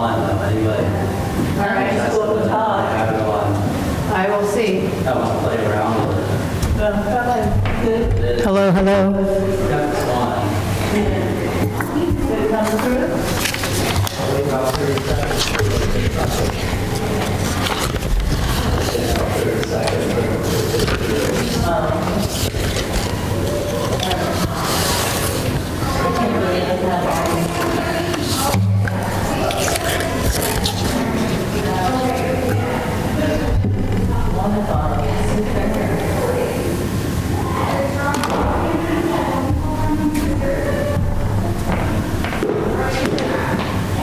on though, anyway. All right, That's so we'll what I talk. have it on. I will see. I want to play around with it. Did Hello, hello. That's fine. it come through? Wait about 30 seconds. Yeah, 30 seconds. I can't really get that.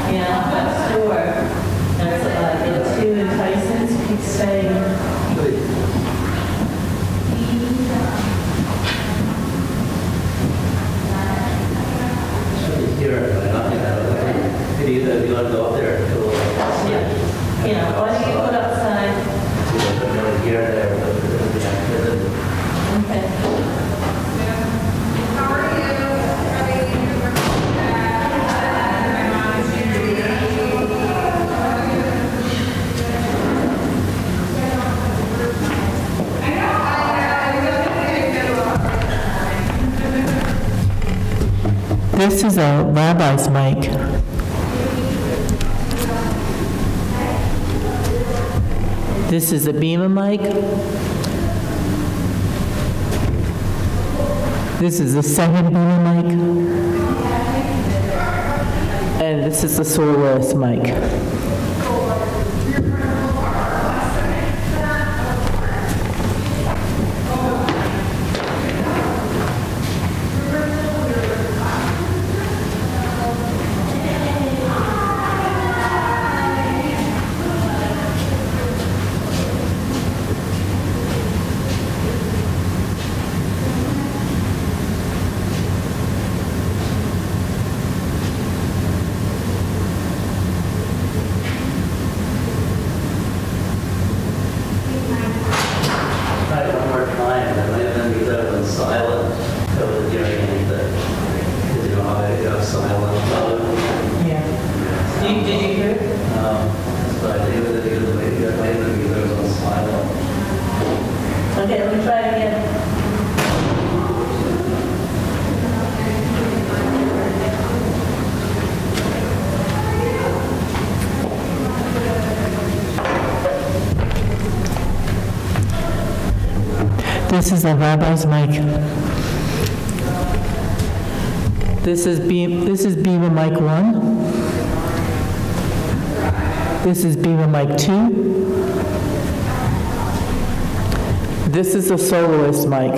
Yeah, that's sure. That's the two in Tyson's keep saying. Should be here, but I don't think maybe either if you want to go up there and do a little. Yeah, why don't you put outside? Here, there, but Okay. This is a rabbi's mic. This is a Beamer mic. This is the second Beamer mic. And this is the soloist mic. try one more time, and then maybe that one's silent, so we're hearing anything. Because you know how I have silent mode. Yeah. Did you hear it? But I think that the way that maybe there was on silent. Okay, let me try it again. This is a rabbi's mic. This is Beamer mic 1. This is Beamer mic 2. This is the soloist mic.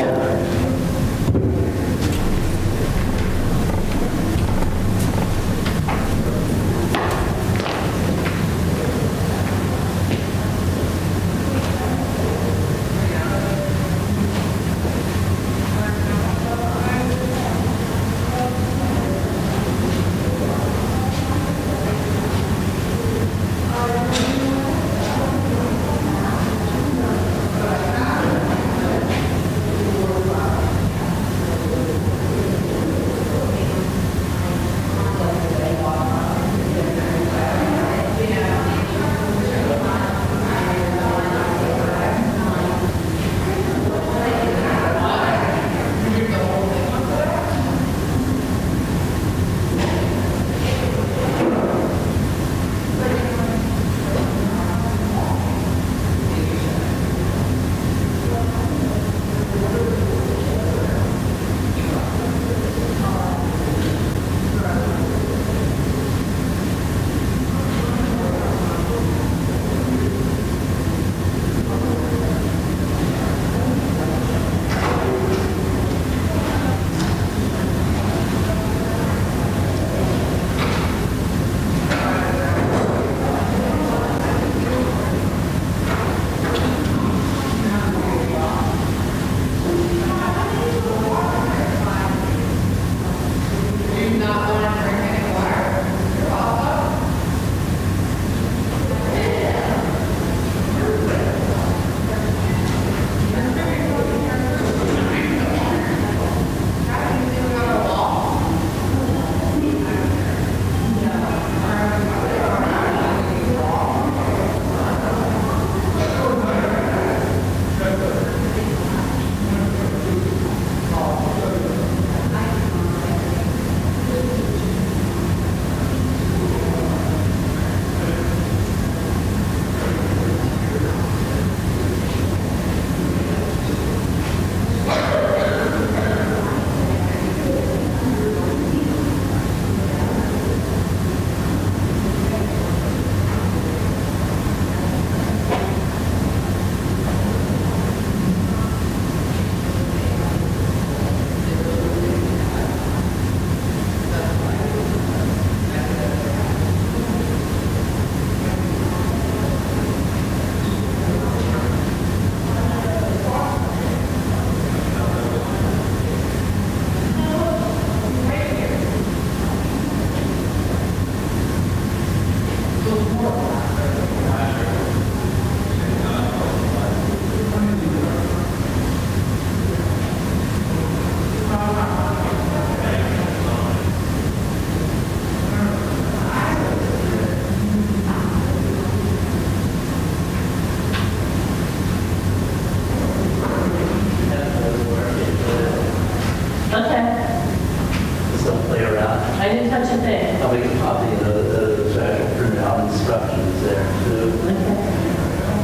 not. I didn't touch a thing. I'll make a copy of the actual printed out instructions there too. Okay.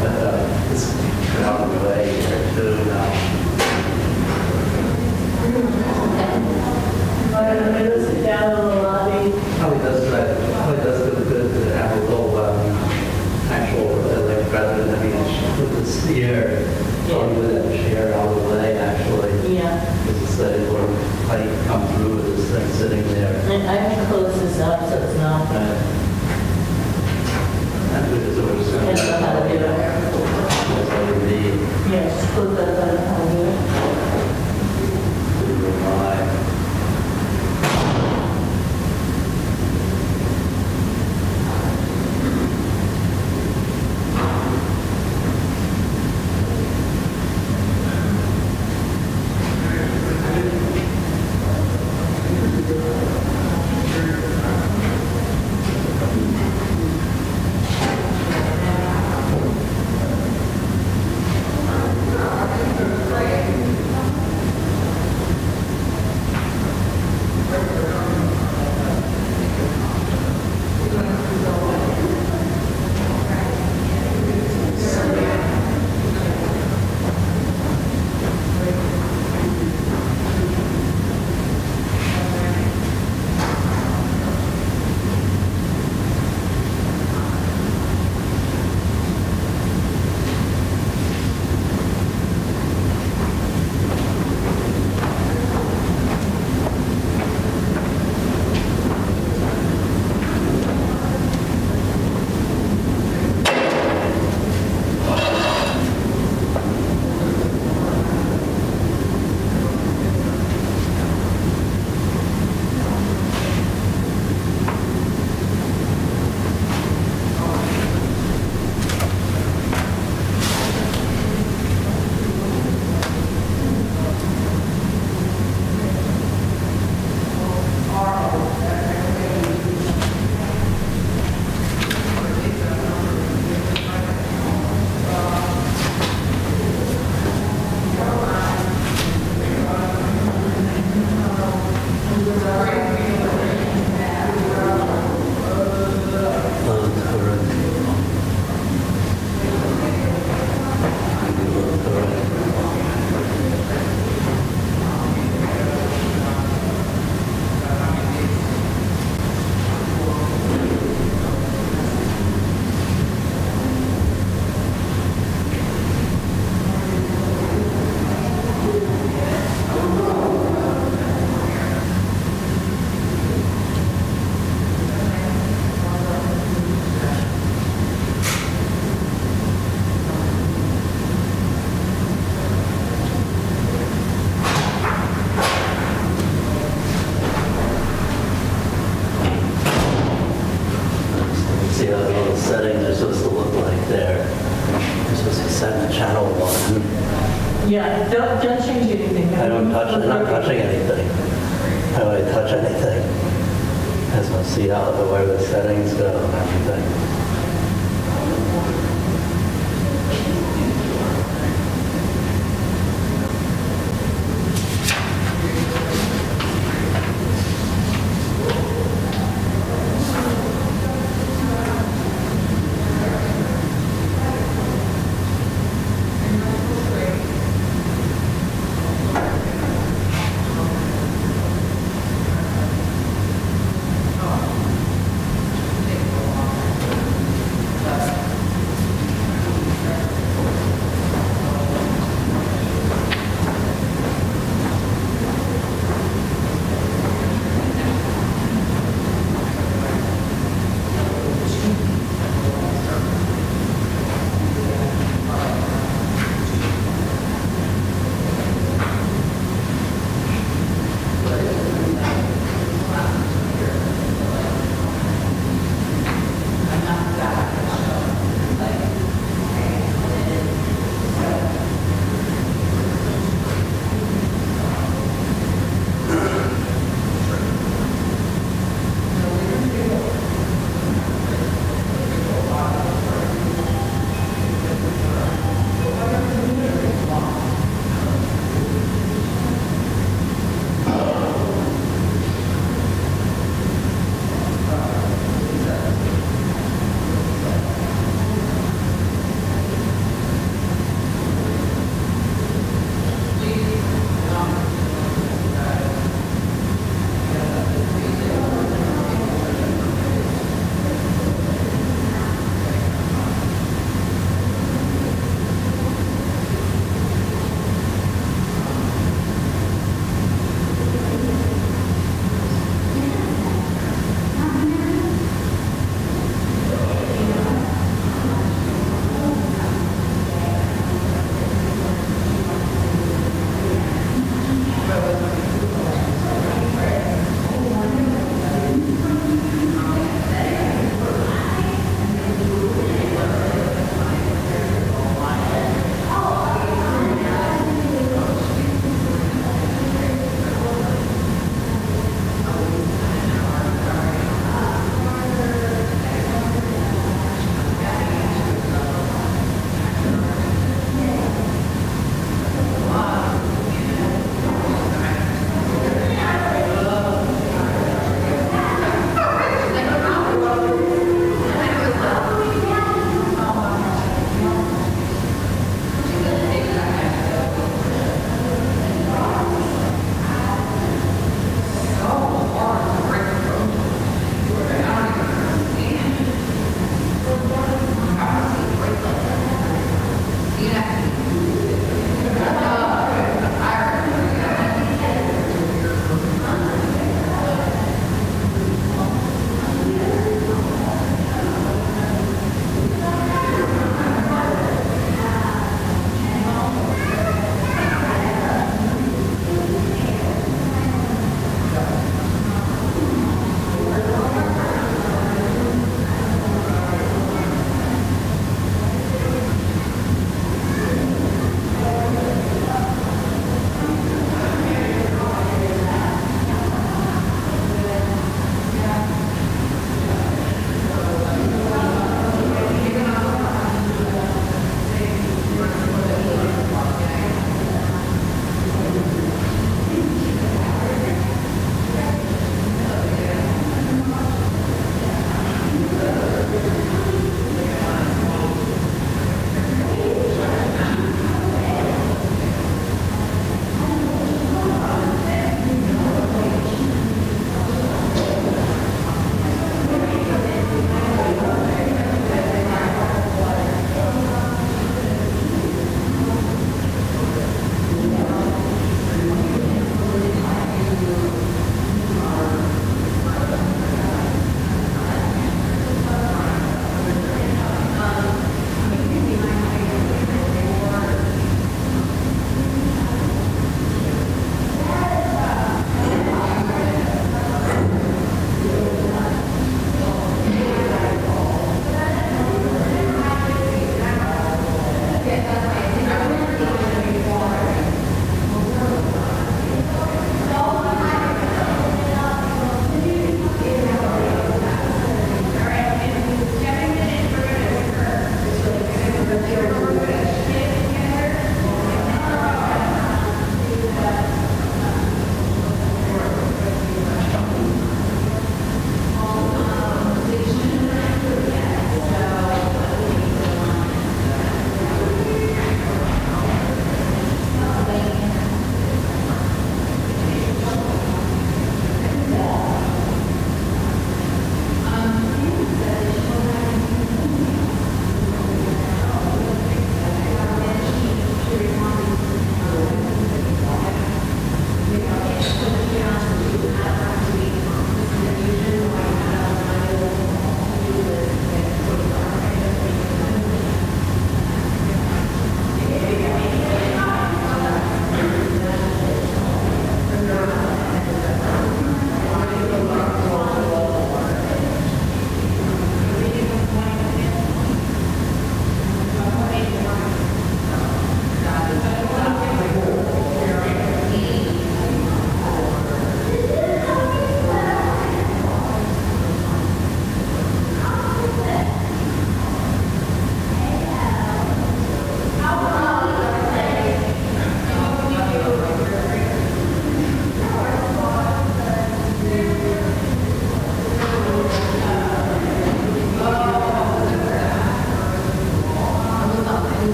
But it's put out of the way here too now. All right, I'm going to sit down in the lobby. Probably does good to have a little actual like rather than having to put this here, probably with that chair out of the way actually. Yeah. Because it's that it will like come through with this thing sitting there. And I have to close this up so it's not. And we just always I don't know how to do it. That's all we need. Yeah, just close that up. I don't know how to do it. To rely. Yeah, don't change anything. I don't touch, I'm not touching anything. How do I touch anything? I just want to see how, where the settings go and everything.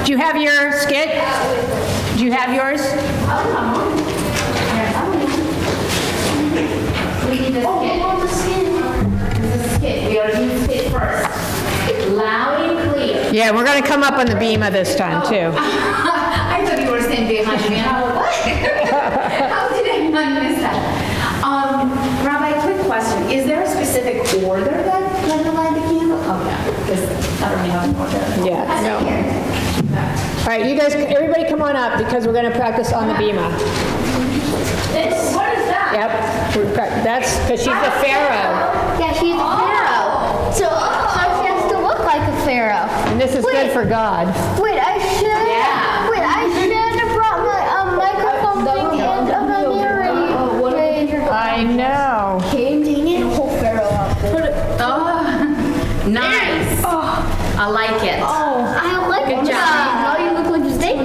Do you have your skit? Do you have yours? We need a skit. This is a skit. We are doing skit first. Loud and clear. Yeah, we're going to come up on the beamer this time, too. I thought you were standing behind me. How did I not miss that? Rabbi, quick question. Is there a specific order that when you light the candle? Oh, yeah. Because I don't really have an order. Yeah, no. All right, you guys, everybody come on up because we're going to practice on the beamer. What is that? Yep, that's because she's the pharaoh. Yeah, she's a pharaoh. So she has to look like a pharaoh. And this is good for God. Wait, I should have brought my microphone thing and a narrator. I know. Dang it, whole pharaoh outfit. Oh, nice. I like it. I like Good it. job. Now you look like a snake.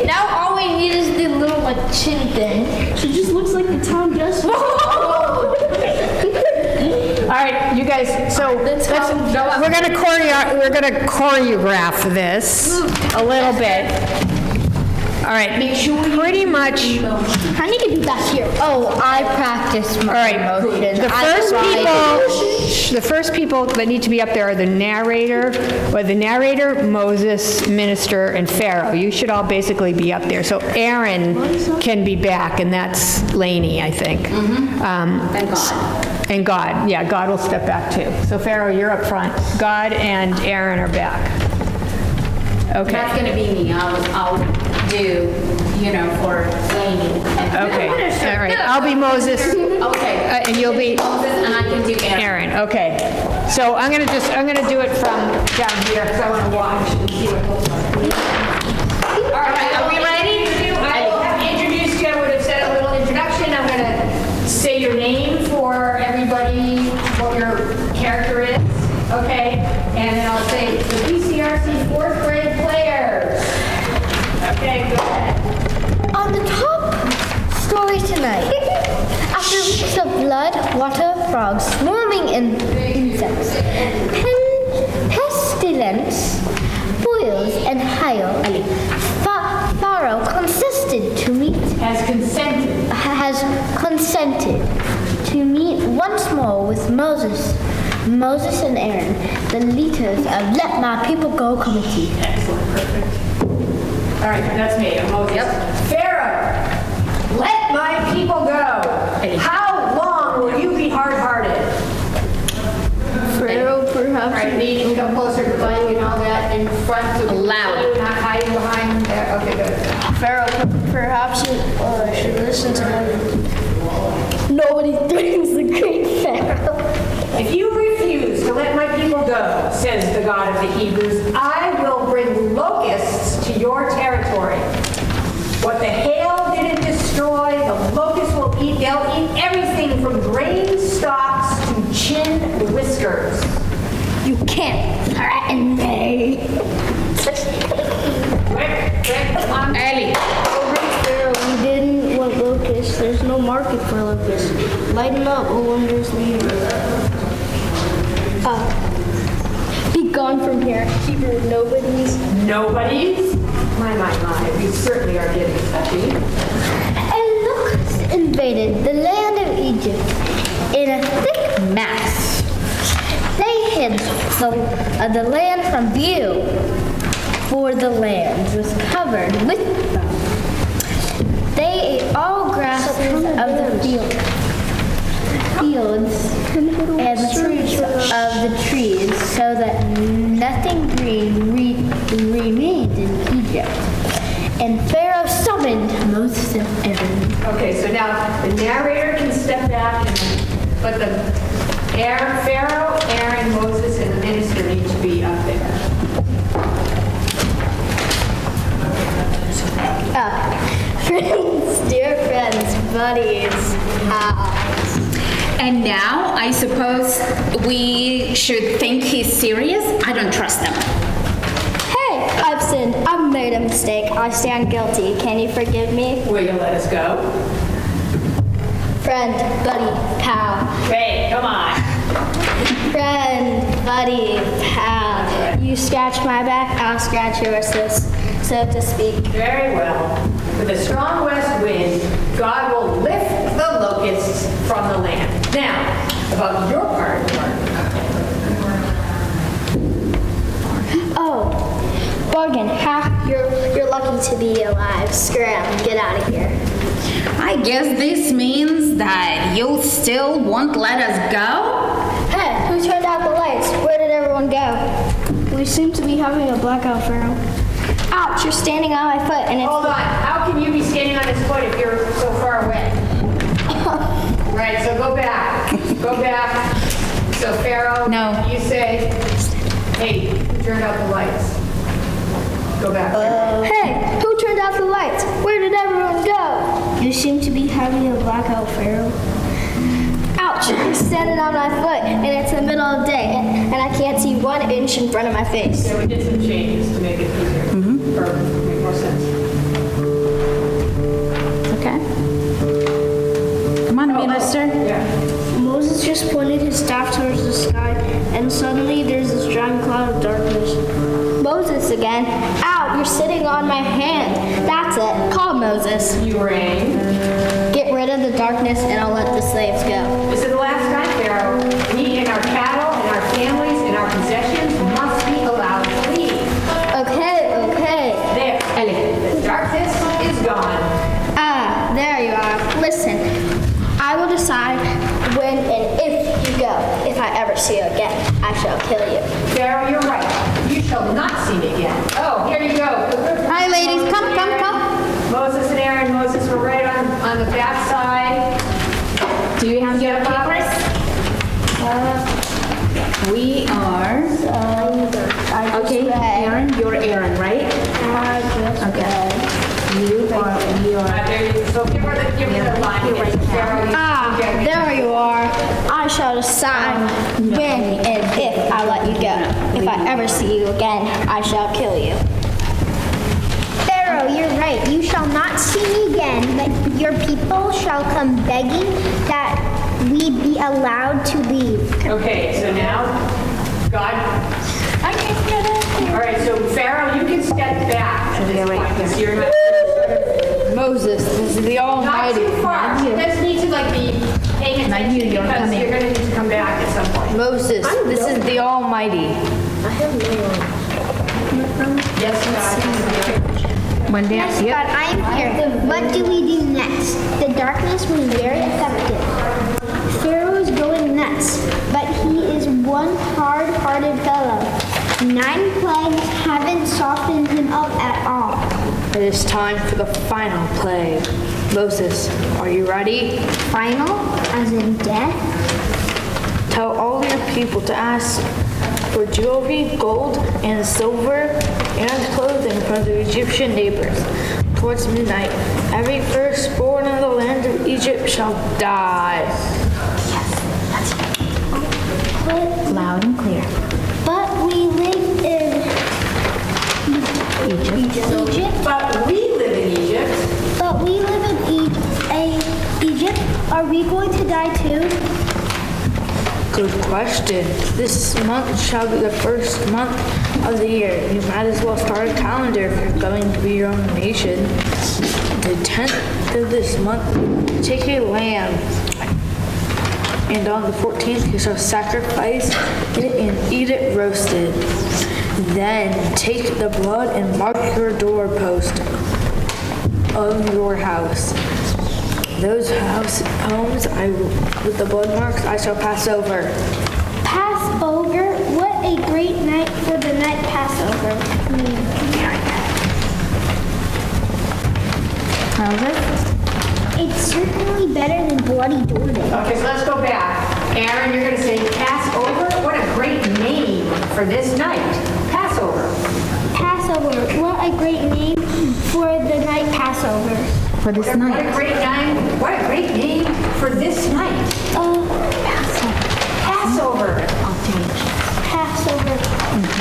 Now all we need is the little like chin thing. She just looks like the town jester. All right, you guys, so we're going to choreograph this a little bit. All right, pretty much. I need to do that here. Oh, I practice my All right, motion. the first people that need to be up there are the narrator, Moses, minister, and Pharaoh. You should all basically be up there. So Aaron can be back, and that's Lainey, I think. And God. And God, yeah, God will step back too. So Pharaoh, you're up front. God and Aaron are back. Okay. That's going to be me. I'll do, for Lainey. Okay, all right. I'll be Moses. Okay. And you'll be Moses, and I can do Aaron. Aaron. Okay. So I'm gonna do it from down here because I want to watch and see what it looks like. All right, are we ready? I will have introduced you. I would have said a little introduction. I'm gonna say your name for everybody, what your character is. Okay, and then I'll say the BCRC 4th grade players. Okay, go ahead. On the top story tonight. After weeks of blood, water, frogs, swarming insects, pestilence, boils, and hail, Pharaoh has consented to meet once more with Moses and Aaron, the leaders of Let My People Go committee. Excellent, perfect. All right, that's me, I'm Moses. Yep. Pharaoh, let my people go. How long will you be hard-hearted? Pharaoh, perhaps. All right, Lee, you come closer to Mike and all that in front of Loud. you, not hiding behind there. Okay, good. Pharaoh, perhaps you should listen to him. Nobody threatens the great Pharaoh. If you refuse to let my people go, says the God of the Hebrews, I will bring locusts to your territory. What the hail didn't destroy, the locusts will eat. They'll eat everything from grain stalks to chin whiskers. You can't threaten me. Quick, come on. Ellie. Pharaoh, we didn't want locusts. There's no market for locusts. Lighten up, O wondrous leader. Be gone from here. Hebrew nobodies. Nobodies? My, we certainly are getting touchy. And locusts invaded the land of Egypt in a thick mass. They hid the land from view, for the land was covered with them. They ate all grasses of the fields and the fruits of the trees, so that nothing green remained in Egypt. And Pharaoh summoned Moses and Aaron. Okay, so now the narrator can step back, but Pharaoh, Aaron, Moses, and the minister need to be up there. Friends, dear friends, buddies, pals. And now, I suppose we should think he's serious? I don't trust him. Hey, I've sinned. I've made a mistake. I stand guilty. Can you forgive me? Will you let us go? Friend, buddy, pal. Hey, come on. Friend, buddy, pal. You scratch my back, I'll scratch yours, so to speak. Very well. With a strong west wind, God will lift the locusts from the land. Now, about your part of the bargain. Oh, bargain. Ha, you're lucky to be alive. Scram, get out of here. I guess this means that you still won't let us go? Hey, who turned out the lights? Where did everyone go? We seem to be having a blackout, Pharaoh. Ouch, you're standing on my foot and it's... Hold on. How can you be standing on this foot if you're so far away? Right, so go back. Go back. So Pharaoh, No. You say, hey, who turned out the lights? Go back. Hey, who turned out the lights? Where did everyone go? You seem to be having a blackout, Pharaoh. Ouch, you're standing on my foot and it's the middle of the day and I can't see 1 inch in front of my face. So we did some changes to make it easier. Or make more sense. Okay. Come on, Minister. Yeah. Moses just pointed his staff towards the sky and suddenly there's this giant cloud of darkness. Moses again. Ow, you're sitting on my hand. That's it. Call Moses. You rang. Get rid of the darkness and I'll let the slaves go. This is the last time, Pharaoh. We and our cattle and our families and our possessions must be allowed to leave. Okay. There, the darkness is gone. Ah, there you are. Listen, I will decide when and if you go. If I ever see you again, I shall kill you. Pharaoh, you're right. You shall not see me again. Oh, here you go. Hi, ladies. Come. Moses and Aaron. Moses were right on the back side. Do you have your papers? We are. Okay, Aaron, you're Aaron, right? You are. There you go. So give her the line again. Pharaoh, Ah, there you are. I shall decide when and if I let you go. If I ever see you again, I shall kill you. Pharaoh, you're right. You shall not see me again, but your people shall come begging that we be allowed to leave. Okay, so now, God. All right, so Pharaoh, you can step back at this point because you're not Moses, this is the not Almighty. too far. You just need to be paying attention you're because coming. you're going to need to come back at some point. Moses, this is the Almighty. Yes, God. One day, Yes, God, I am here. What do we do next? The darkness was very effective. Pharaoh is going nuts, but he is one hard-hearted fellow. 9 plagues haven't softened him up at all. It is time for the final plague. Moses, are you ready? Final, as in death? Tell all your people to ask for jewelry, gold, and silver, and clothing from their Egyptian neighbors. Towards midnight, every firstborn in the land of Egypt shall die. Loud and clear. But we live in Egypt. But we live in Egypt. But we live in Egypt. Are we going to die too? Good question. This month shall be the first month of the year. You might as well start a calendar if you're going to be your own nation. The 10th of this month, take a lamb. And on the 14th, you shall sacrifice it and eat it roasted. Then take the blood and mark your doorpost of your house. Those homes with the blood marks I shall pass over. Passover? What a great night for the night Passover. It's certainly better than Bloody Jordan. Okay, so let's go back. Aaron, you're going to say Passover. What a great name for this night. Passover. Passover. What a great name for the night Passover. For this What a great name. What a great name for this night. Passover. Passover.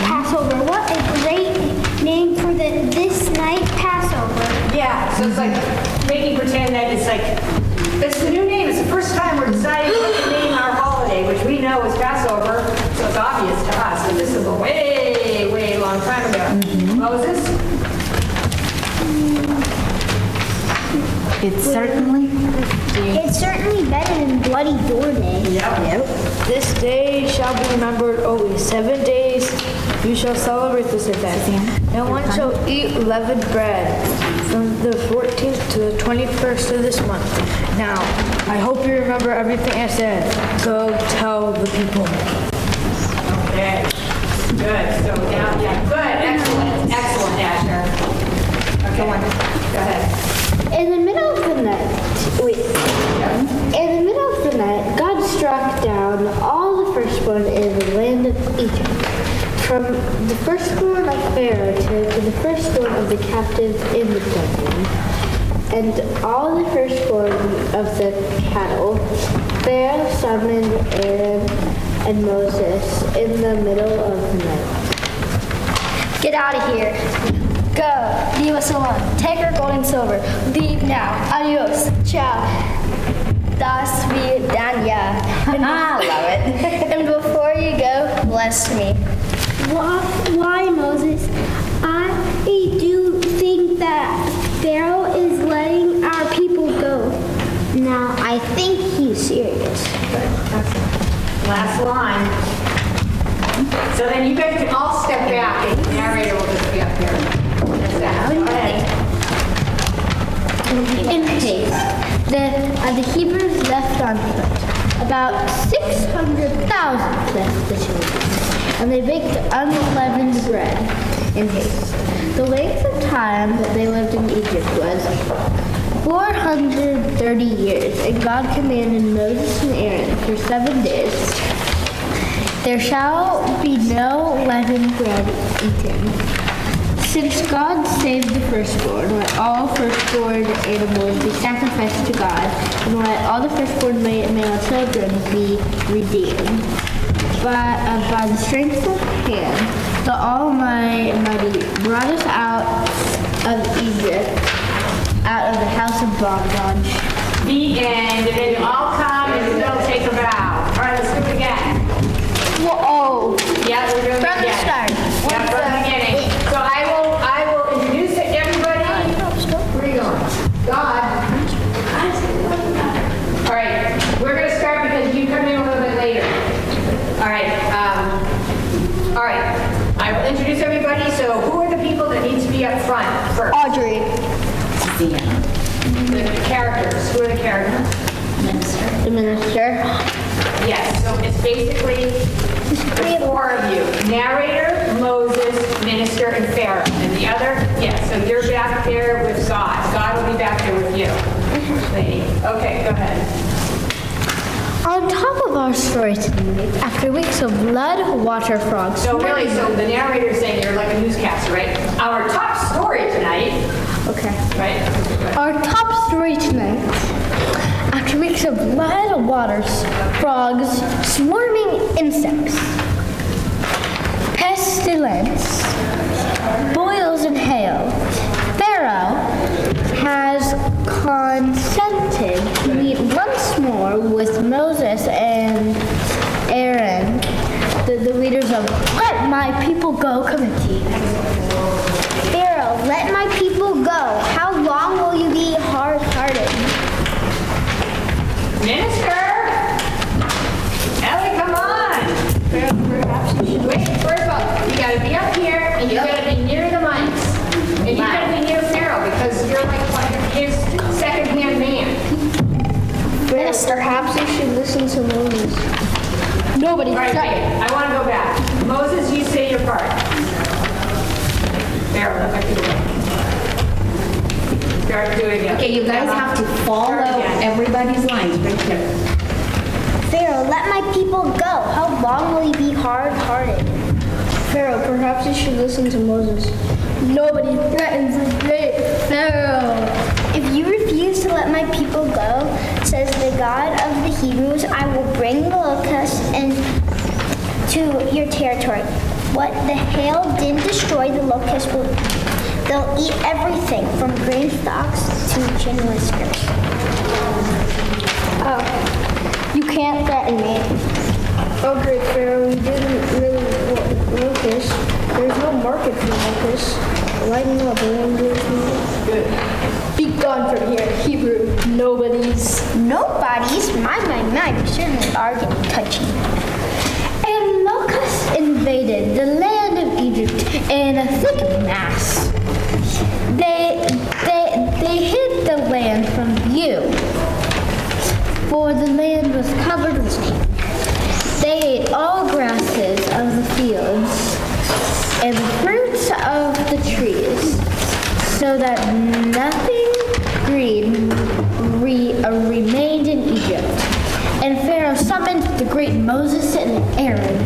Passover. What a great name for this night Passover. Yeah, so it's like making pretend that it's the new name. It's the first time we're deciding what to name our holiday, which we know is Passover, so it's obvious to us. And this is a way long time ago. Moses? It's certainly It's certainly better than Bloody Door Day. This day shall be remembered always. 7 days you shall celebrate this event. No one shall eat leavened bread from the 14th to the 21st of this month. Now, I hope you remember everything I said. Go tell the people. Okay. Good. So now, yeah. Good. Excellent. Excellent, Asher. Okay. Go ahead. In the middle of the night, God struck down all the firstborn in the land of Egypt, from the firstborn of Pharaoh to the firstborn of the captives in the dungeon, and all the firstborn of the cattle. Pharaoh summoned Aaron and Moses in the middle of the night. Get out of here. Go. Leave us alone. Take our gold and silver. Leave now. Adios. Ciao. Das vidania. I love it. And before you go, bless me. Why, Moses? I do think that Pharaoh is letting our people go. Now, I think he's serious. Last line. So then you guys can all step back and the narrator will just be up here. That's that. Go ahead. In haste, the Hebrews left on foot. About 600,000 left the children, and they baked unleavened bread in haste. The length of time that they lived in Egypt was 430 years, and God commanded Moses and Aaron for 7 days, there shall be no leavened bread eaten. Since God saved the firstborn, let all firstborn animals be sacrificed to God, and let all the firstborn male children be redeemed. By the strength of hand, the Almighty brought us out of Egypt, out of the house of bondage. The end. And then you all come and still take a bow. All right, let's do it again. Whoa! Yeah, we're doing it From the again. start. Yeah, from the beginning. So I will introduce everybody. Where are you going? God. All right, we're going to start because you come in a little bit later. All right. I will introduce everybody. So who are the people that need to be up front first? Audrey. The characters. Who are the characters? The minister. Yes, so it's basically the four of you. Narrator, Moses, minister, and Pharaoh. And the other, yes, so you're back there with God. God will be back there with you. Lady. Okay, go ahead. On top of our story tonight, after weeks of blood, water frogs. So really, so the narrator is saying you're like a newscaster, right? Our top story tonight. Okay. Right? Our top story tonight. After weeks of blood, waters, frogs, swarming insects, pestilence, boils and hail, Pharaoh has consented to meet once more with Moses and Aaron, the leaders of Let My People Go committee. Pharaoh, let my people go. How long will you be hard-hearted? Minister! Ellie, come on! Wait, first of all, you gotta be up here and you gotta be near the mics. And you gotta be near Pharaoh because you're like his second-hand man. Minister, perhaps you should listen to Moses. Nobody. All right, wait, I wanna go back. Moses, you say your part. Pharaoh, let my people go. Start doing it. Okay, you guys have to follow everybody's lines right there. Pharaoh, let my people go. How long will you be hard-hearted? Pharaoh, perhaps you should listen to Moses. Nobody threatens this great Pharaoh. If you refuse to let my people go, says the God of the Hebrews, I will bring the locusts to your territory. What the hail did destroy, the locusts will. They'll eat everything from grain stalks to chin whiskers. Oh, you can't threaten me. Oh, great Pharaoh, we didn't really want locusts. There's no market for Marcus. Lighting up oranges. Be gone from here, Hebrew. Nobodies. Nobody's. My, we certainly are getting touchy. And locusts invaded the land of Egypt in a thick mass. They hid the land from view, for the land was covered with snow. They ate all grasses of the fields and the fruits of the trees, so that nothing green remained in Egypt. And Pharaoh summoned the great Moses and Aaron.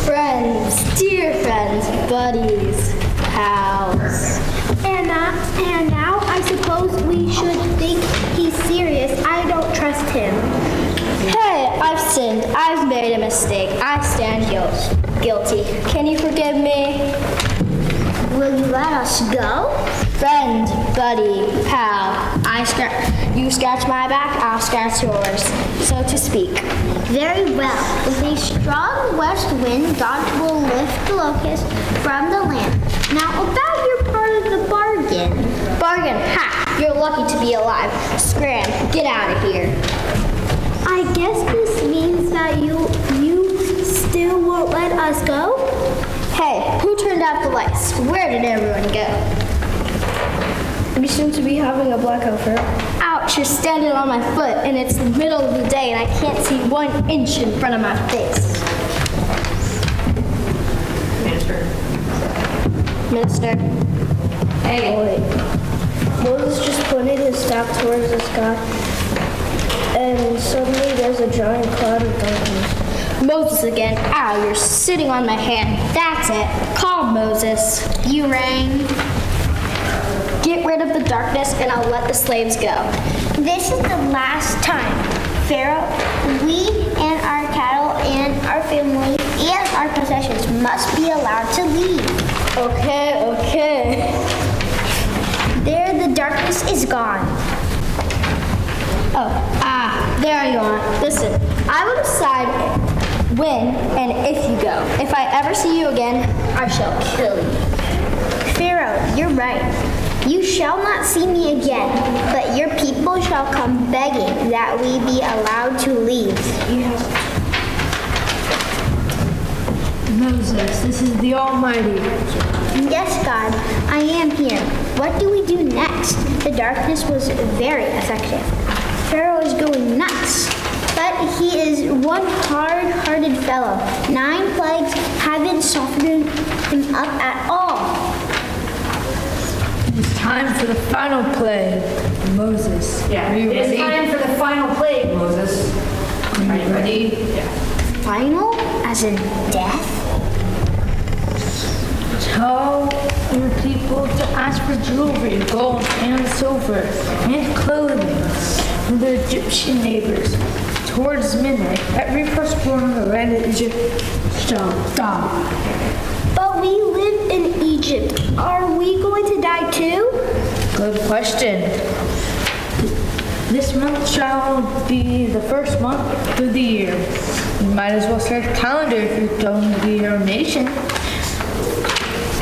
Friends, dear friends, buddies, pals. And now I suppose we should think he's serious. I don't trust him. Hey, I've sinned. I've made a mistake. I stand guilty. Can you forgive me? Will you let us go? Friend, buddy, pal. You scratch my back, I'll scratch yours, so to speak. Very well. With a strong west wind, God will lift the locust from the land. Now about your part of the bargain. Bargain, ha! You're lucky to be alive. Scram, get out of here. I guess this means that you still won't let us go? Hey, who turned out the lights? Where did everyone go? We seem to be having a blackout, Pharaoh. Ouch, you're standing on my foot, and it's the middle of the day, and I can't see 1 inch in front of my face. Minister. Hey. Oh, wait. Moses just pointed his staff towards the sky, and suddenly there's a giant cloud of darkness. Moses again. Ow, you're sitting on my hand. That's it. Call Moses. You rang. Get rid of the darkness, and I'll let the slaves go. This is the last time. Pharaoh, we and our cattle and our family and our possessions must be allowed to leave. Okay. There, the darkness is gone. There you are. Listen, I will decide when and if you go. If I ever see you again, I shall kill you. Pharaoh, you're right. You shall not see me again, but your people shall come begging that we be allowed to leave. Moses, this is the Almighty. Yes, God, I am here. What do we do next? The darkness was very effective. Pharaoh is going nuts, but he is one hard-hearted fellow. 9 plagues haven't softened him up at all. It's time for the final plague, Moses. Yeah, Are you it's ready? time for the final plague, Moses. Are you ready? Yeah. Final? As in death? Tell your people to ask for jewelry, gold and silver, and clothing from their Egyptian neighbors. Towards midnight, every firstborn in the land of Egypt shall die. But we live in Egypt. Are we going to die too? Good question. This month shall be the first month of the year. You might as well start a calendar if you're going to be your nation.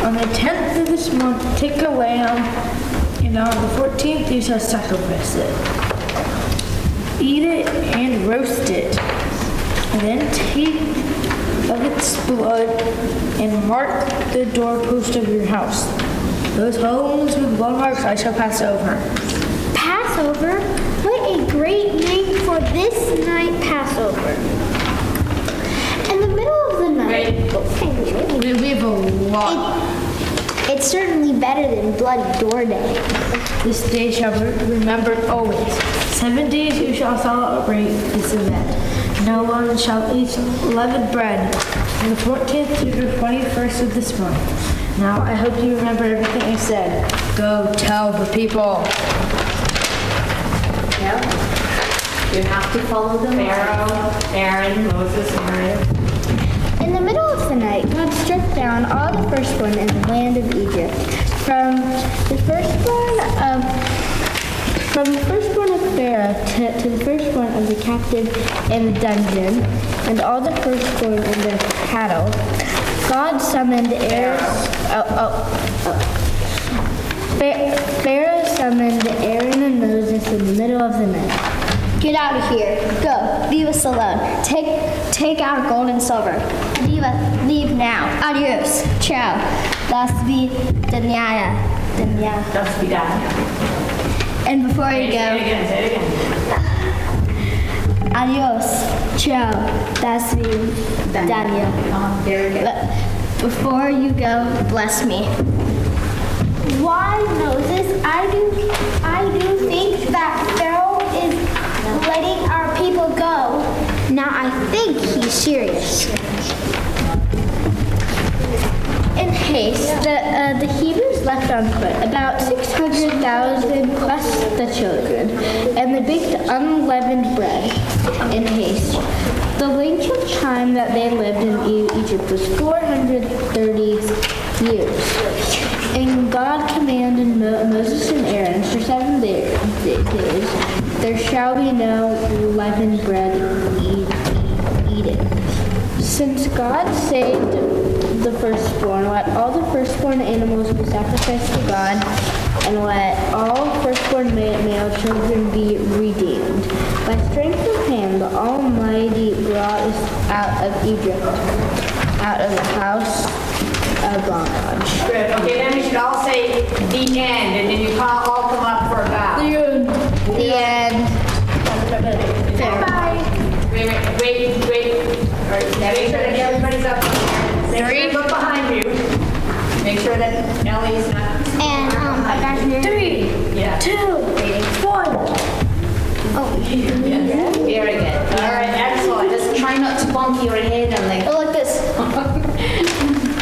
On the 10th of this month, take a lamb, and on the 14th you shall sacrifice it. Eat it and roast it. And then take of its blood and mark the doorpost of your house. Those homes with blood marks I shall pass over. Passover? What a great name for this night, Passover. In the middle of the night. We have a lot. It's certainly better than Bloody Door Day. This day shall be remembered always. 7 days you shall celebrate this event. No one shall eat leavened bread from the 14th to the 21st of this month. Now I hope you remember everything I said. Go tell the people. Yep. You have to follow the Pharaoh, Aaron, Moses, and Erev. In the middle of the night, God struck down all the firstborn in the land of Egypt, from the firstborn of From the firstborn of Pharaoh to the firstborn of the captive in the dungeon, and all the firstborn in the cattle, God summoned Pharaoh summoned Aaron and Moses in the middle of the night. Get out of here. Go. Leave us alone. Take our gold and silver. Leave now. Adios. Ciao. Das vidania. Das vidania. And before you go, Say it again. adios. Ciao. Das vidania. Very good. Before you go, bless me. Why, Moses? I do think that Pharaoh is letting our people go. Now I think he's serious. In haste, the Hebrews left on foot, about 600,000 plus the children, and they baked unleavened bread in haste. The length of time that they lived in Egypt was 430 years. And God commanded Moses and Aaron for 7 days, there shall be no leavened bread eaten. Since God saved the firstborn, let all the firstborn animals be sacrificed to God, and let all firstborn male children be redeemed. By strength of hand, the Almighty brought us out of Egypt, out of the house of bondage. Good. Okay, then we should all say the end, and then you all come up for a bow. The end. Bye. Wait. All right, now make sure that everybody's up here. Make sure you look behind you. Make sure that Ellie's not. And I got here. 3, Yeah. 2, 1. Oh, Very good. All right, excellent. Just try not to bump your head and like. oh, like this.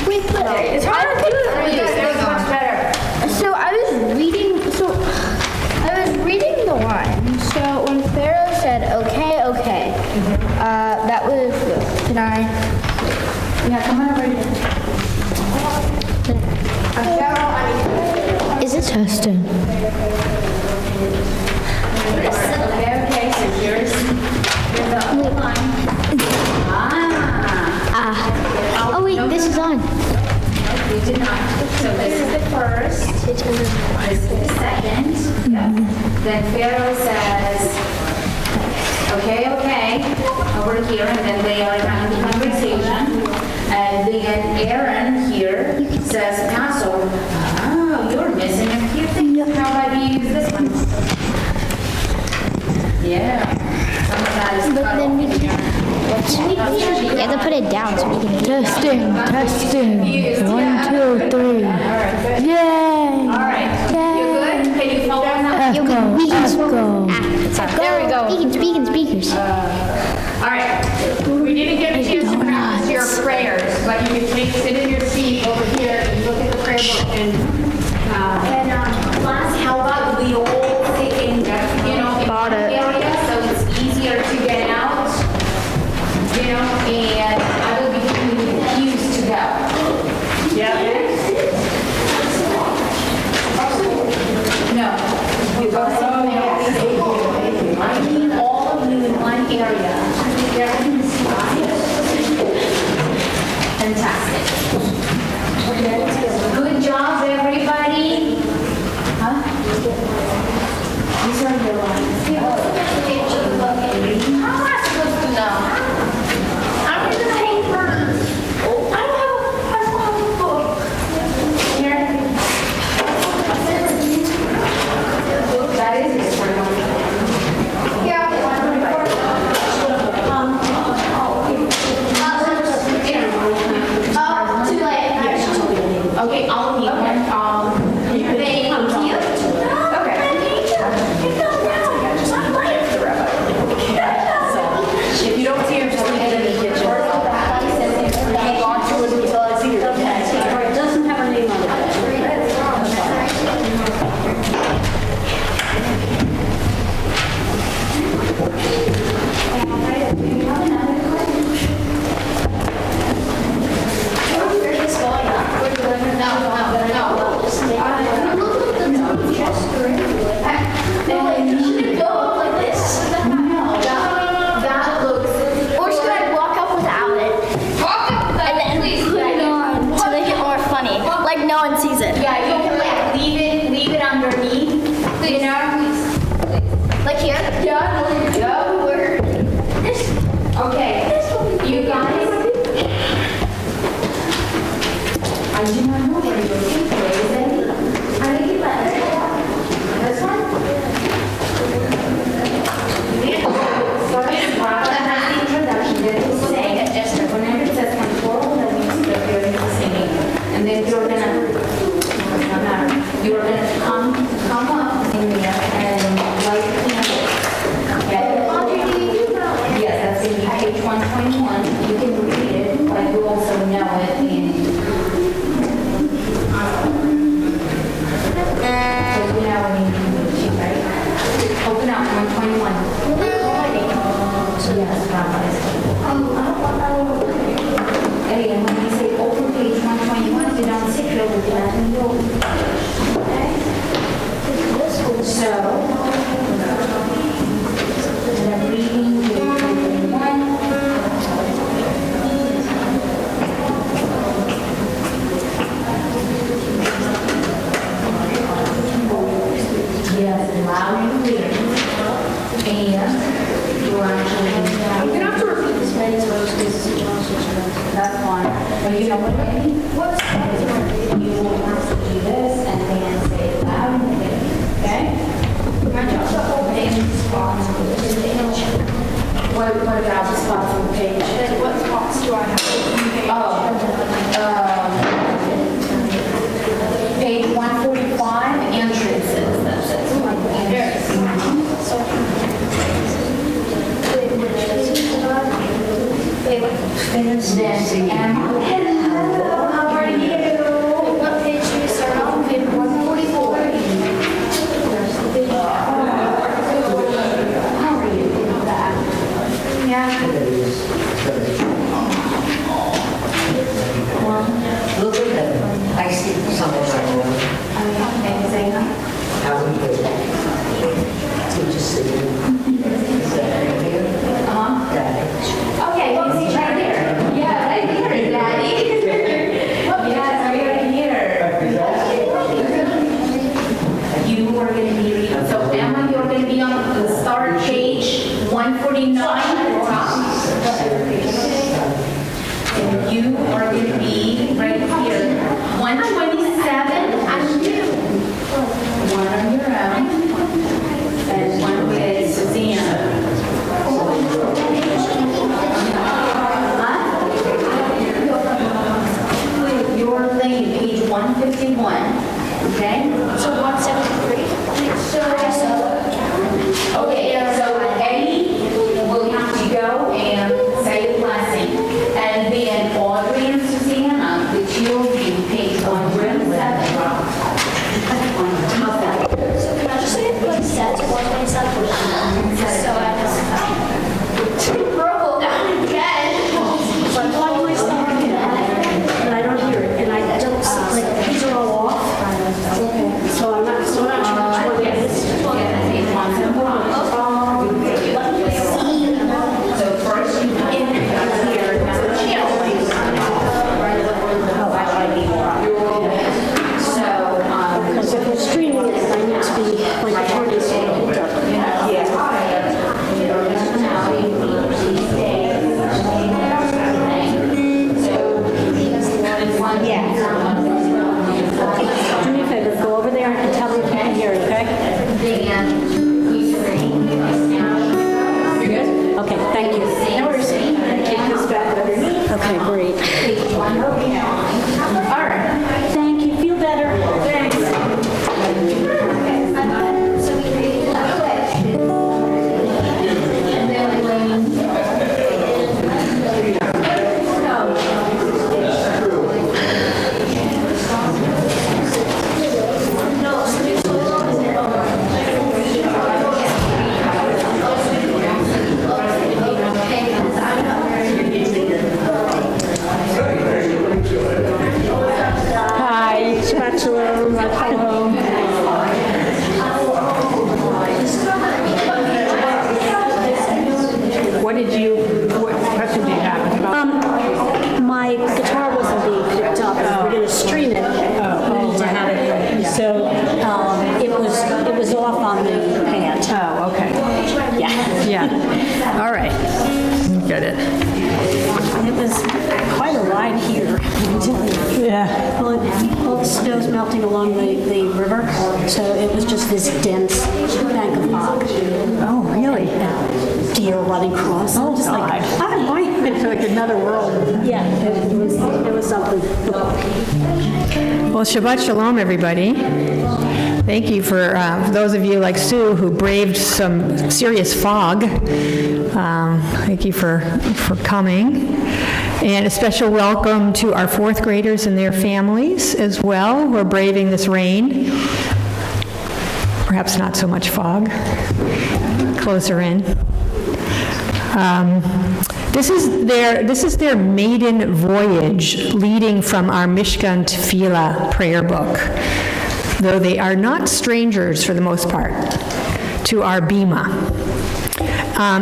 Wait, but It's hard to put Very good. That's much better. So I was reading the line. So when Pharaoh said, okay, that was, can I? Yeah, come on over here. Is it testing? Okay, so here's the line. Oh wait, this is on. We did not. So this is the first. This is the second. Then Pharaoh says, okay, over here, and then they are having a conversation. And then Aaron here says, so, you're missing a few things. How about you use this one? Yeah. Some of that is But cut then we off in here. You have to put it down so we can. Testing. 1, 2, 3. All right, good. Yay! All right. You good? Can you fall down now? Echo. There we go. Speakers. All right. We didn't get a chance to practice your prayers, but you can sit in your seat over here and look at the prayer book and Class, how about we all sit in, in one area so it's easier to get out, and I will be giving you the cues to go. yeah. No, you go somewhere else. I need all of you in one area. Fantastic. Good job, everybody. Huh? These are your lines. How am I supposed to know? I'm in the paper. I don't have a book. Here. That is it for you. Yeah. Okay, I'll need one. They come to you? Okay. Please. Like here? Yeah. Yeah. Word. Okay. You guys. I do not know where you're looking for. Is it? I think you let it. This one? First, Robert has the introduction. That is saying that just whenever it says control, that means that you're going to be singing. And then you're going to come up in there and light the candle. Okay? Yes, that's going to be page 121. You can read it, but you also know it in. So you know when you right? Open up 121. Yes, Hey, and when you say open page 121, you don't sit here with that and go. Okay? So, and I'm reading page 121. Yes, loud and clear. And you are actually. You can have to repeat this many times because that's fine. But you know what I mean? You will have to do this and then say it loud and clear. Okay? What about the spots on the page? What spots do I have? Page 145, entrances. That's it. Then, hello, how are you? What page do you start on? Page 144. How are you? Yeah. Look at them. I see something right now. Okay, say hi. How are you? To just see you. Is that right here? Daddy. Okay, well, see right here. Yeah, right here, Daddy. Yes, right here. You are going to be reading. So, Emma, you're going to be on the start page 149 at the top. And you are going to be right here. 127 on you. One on your own. And one with Susanna. Your lane, page 151. Okay? So 173. Okay, so Eddie will have to go and say the blessing. And then Audrey and Susanna, the two of you, page 107. How's that? So can I just say it like set to 127? So I just Roll down again. but why do I start with that? And I don't hear it, and I don't like these are all off. Okay. So I'm not sure which one it is. So first you in here, Because if we're streaming it, I need to be like turning it up. Do me a favor, go over there and tell me if you can hear it, okay? Okay, thank you. Okay, great. All right. Thank you, feel better. Hi, spatula, hello. What question do you have? My guitar wasn't being picked up. We're going to stream it. We need to have it. So it was off Yeah. Well, all the snow's melting along the river, so it was just this dense bank of fog. Oh, really? Deer running across. Oh, just God. like, hi, boy. It's like another world. Yeah, it was something. Well, Shabbat Shalom, everybody. Thank you for those of you like Sue who braved some serious fog. Thank you for coming. And a special welcome to our fourth graders and their families as well who are braving this rain. Perhaps not so much fog. Closer in. This is their maiden voyage leading from our Mishkan Tefillah prayer book, though they are not strangers for the most part to our Bima.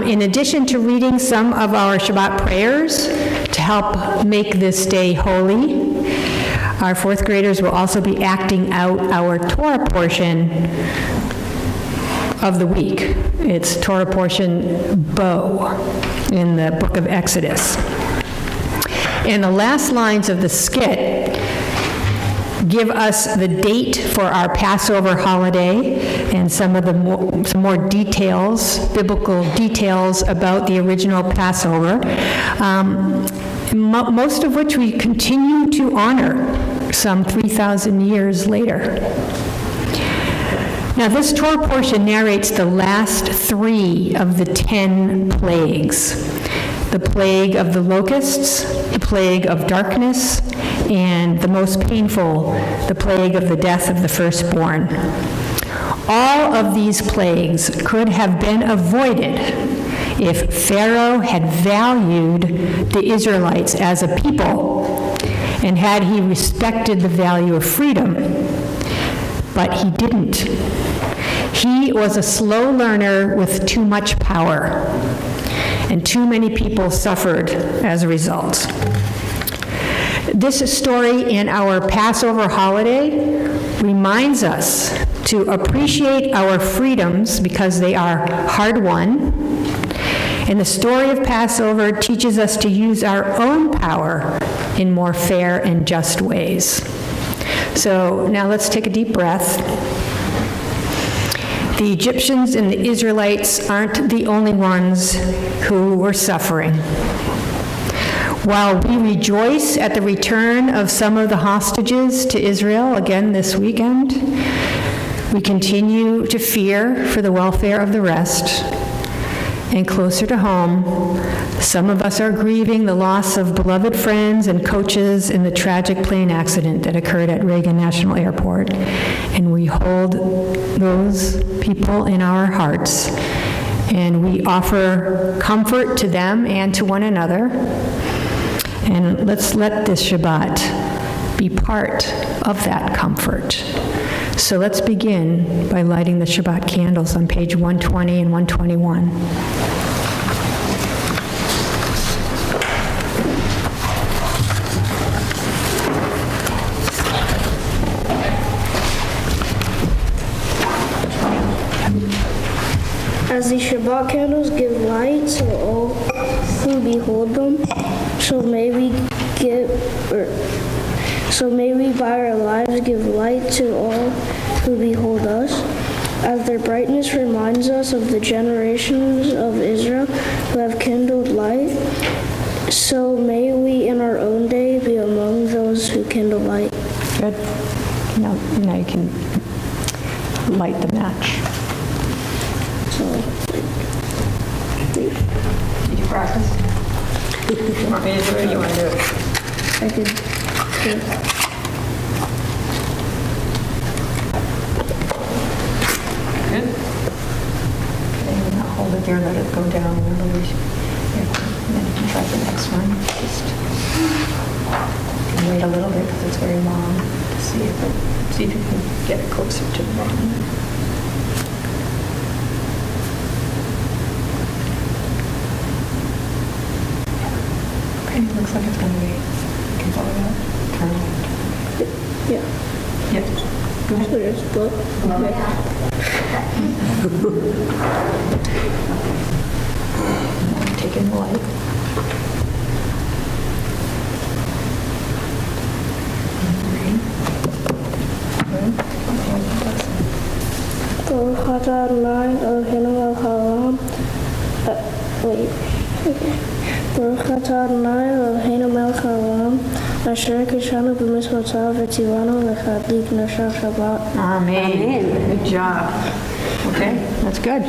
In addition to reading some of our Shabbat prayers to help make this day holy, our fourth graders will also be acting out our Torah portion of the week. It's Torah portion Bo in the book of Exodus. And the last lines of the skit give us the date for our Passover holiday and some more details, biblical details about the original Passover, most of which we continue to honor some 3,000 years later. Now, this Torah portion narrates the last 3 of the 10 plagues: the plague of the locusts, the plague of darkness, and the most painful, the plague of the death of the firstborn. All of these plagues could have been avoided if Pharaoh had valued the Israelites as a people and had he respected the value of freedom. But he didn't. He was a slow learner with too much power, and too many people suffered as a result. This story in our Passover holiday reminds us to appreciate our freedoms because they are hard-won, and the story of Passover teaches us to use our own power in more fair and just ways. So now let's take a deep breath. The Egyptians and the Israelites aren't the only ones who were suffering. While we rejoice at the return of some of the hostages to Israel again this weekend, we continue to fear for the welfare of the rest. And closer to home, some of us are grieving the loss of beloved friends and coaches in the tragic plane accident that occurred at Reagan National Airport. And we hold those people in our hearts, and we offer comfort to them and to one another. And let's let this Shabbat be part of that comfort. So let's begin by lighting the Shabbat candles on page 120 and 121. As the Shabbat candles give light to all who behold them, so may we by our lives give light to all who behold us. As their brightness reminds us of the generations of Israel who have kindled light, so may we in our own day be among those who kindle light. Good. Now you can light the match. Did you practice? You want me to do it? You want to do it? I could. Yeah. Good. Okay, now hold it there, let it go down. And then you can try the next one. Just wait a little bit because it's very long to see if you can get it closer to the bottom. Looks like it's going to be. You can follow that. Turn it. Yeah. Yep. Go ahead. So just blow. Take in the light. Baruch atah Adonai Eloheinu melech haolam. Baruch atah Adonai Eloheinu melech haolam. Asher kishanu b'mitzvotav v'tzivanu l'chadlik noshav Shabbat. Amen. Good job. Okay, that's good.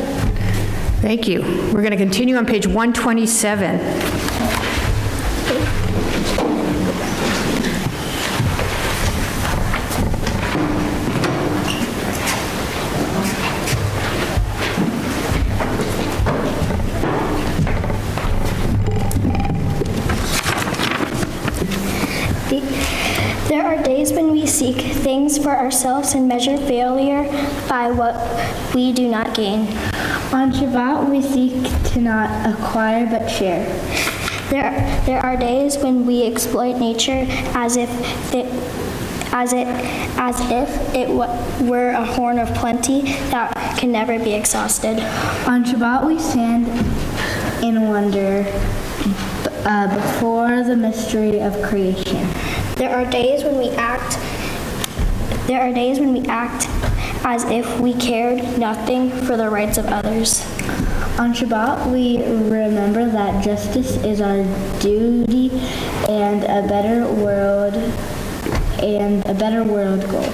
Thank you. We're going to continue on page 127. There are days when we seek things for ourselves and measure failure by what we do not gain. On Shabbat, we seek to not acquire but share. There are days when we exploit nature as if it were a horn of plenty that can never be exhausted. On Shabbat, we stand in wonder before the mystery of creation. There are days when we act as if we cared nothing for the rights of others. On Shabbat, we remember that justice is our duty and a better world goal.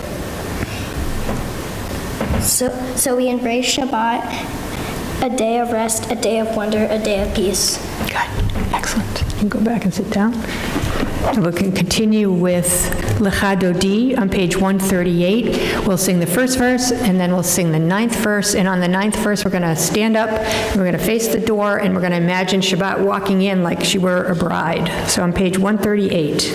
So we embrace Shabbat, a day of rest, a day of wonder, a day of peace. Good. Excellent. You can go back and sit down. So we can continue with Lecha Dodi on page 138. We'll sing the first verse, and then we'll sing the 9th verse. And on the 9th verse, we're going to stand up, and we're going to face the door, and we're going to imagine Shabbat walking in like she were a bride. So on page 138.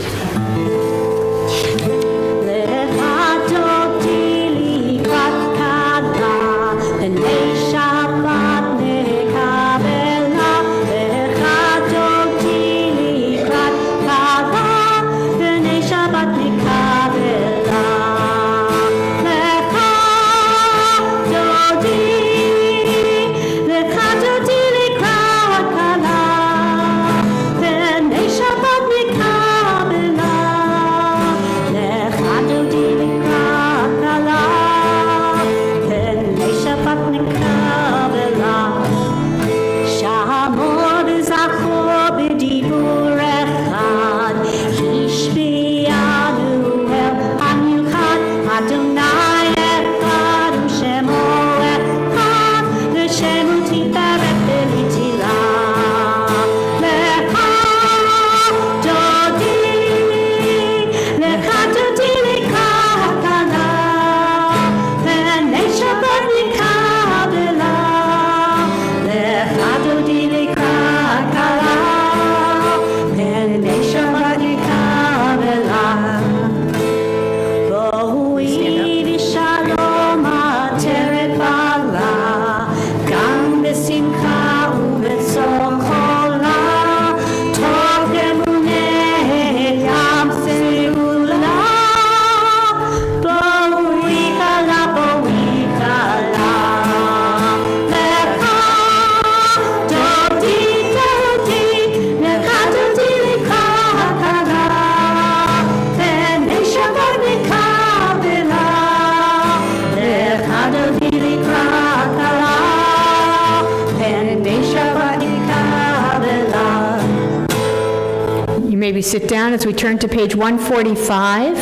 Maybe sit down as we turn to page 145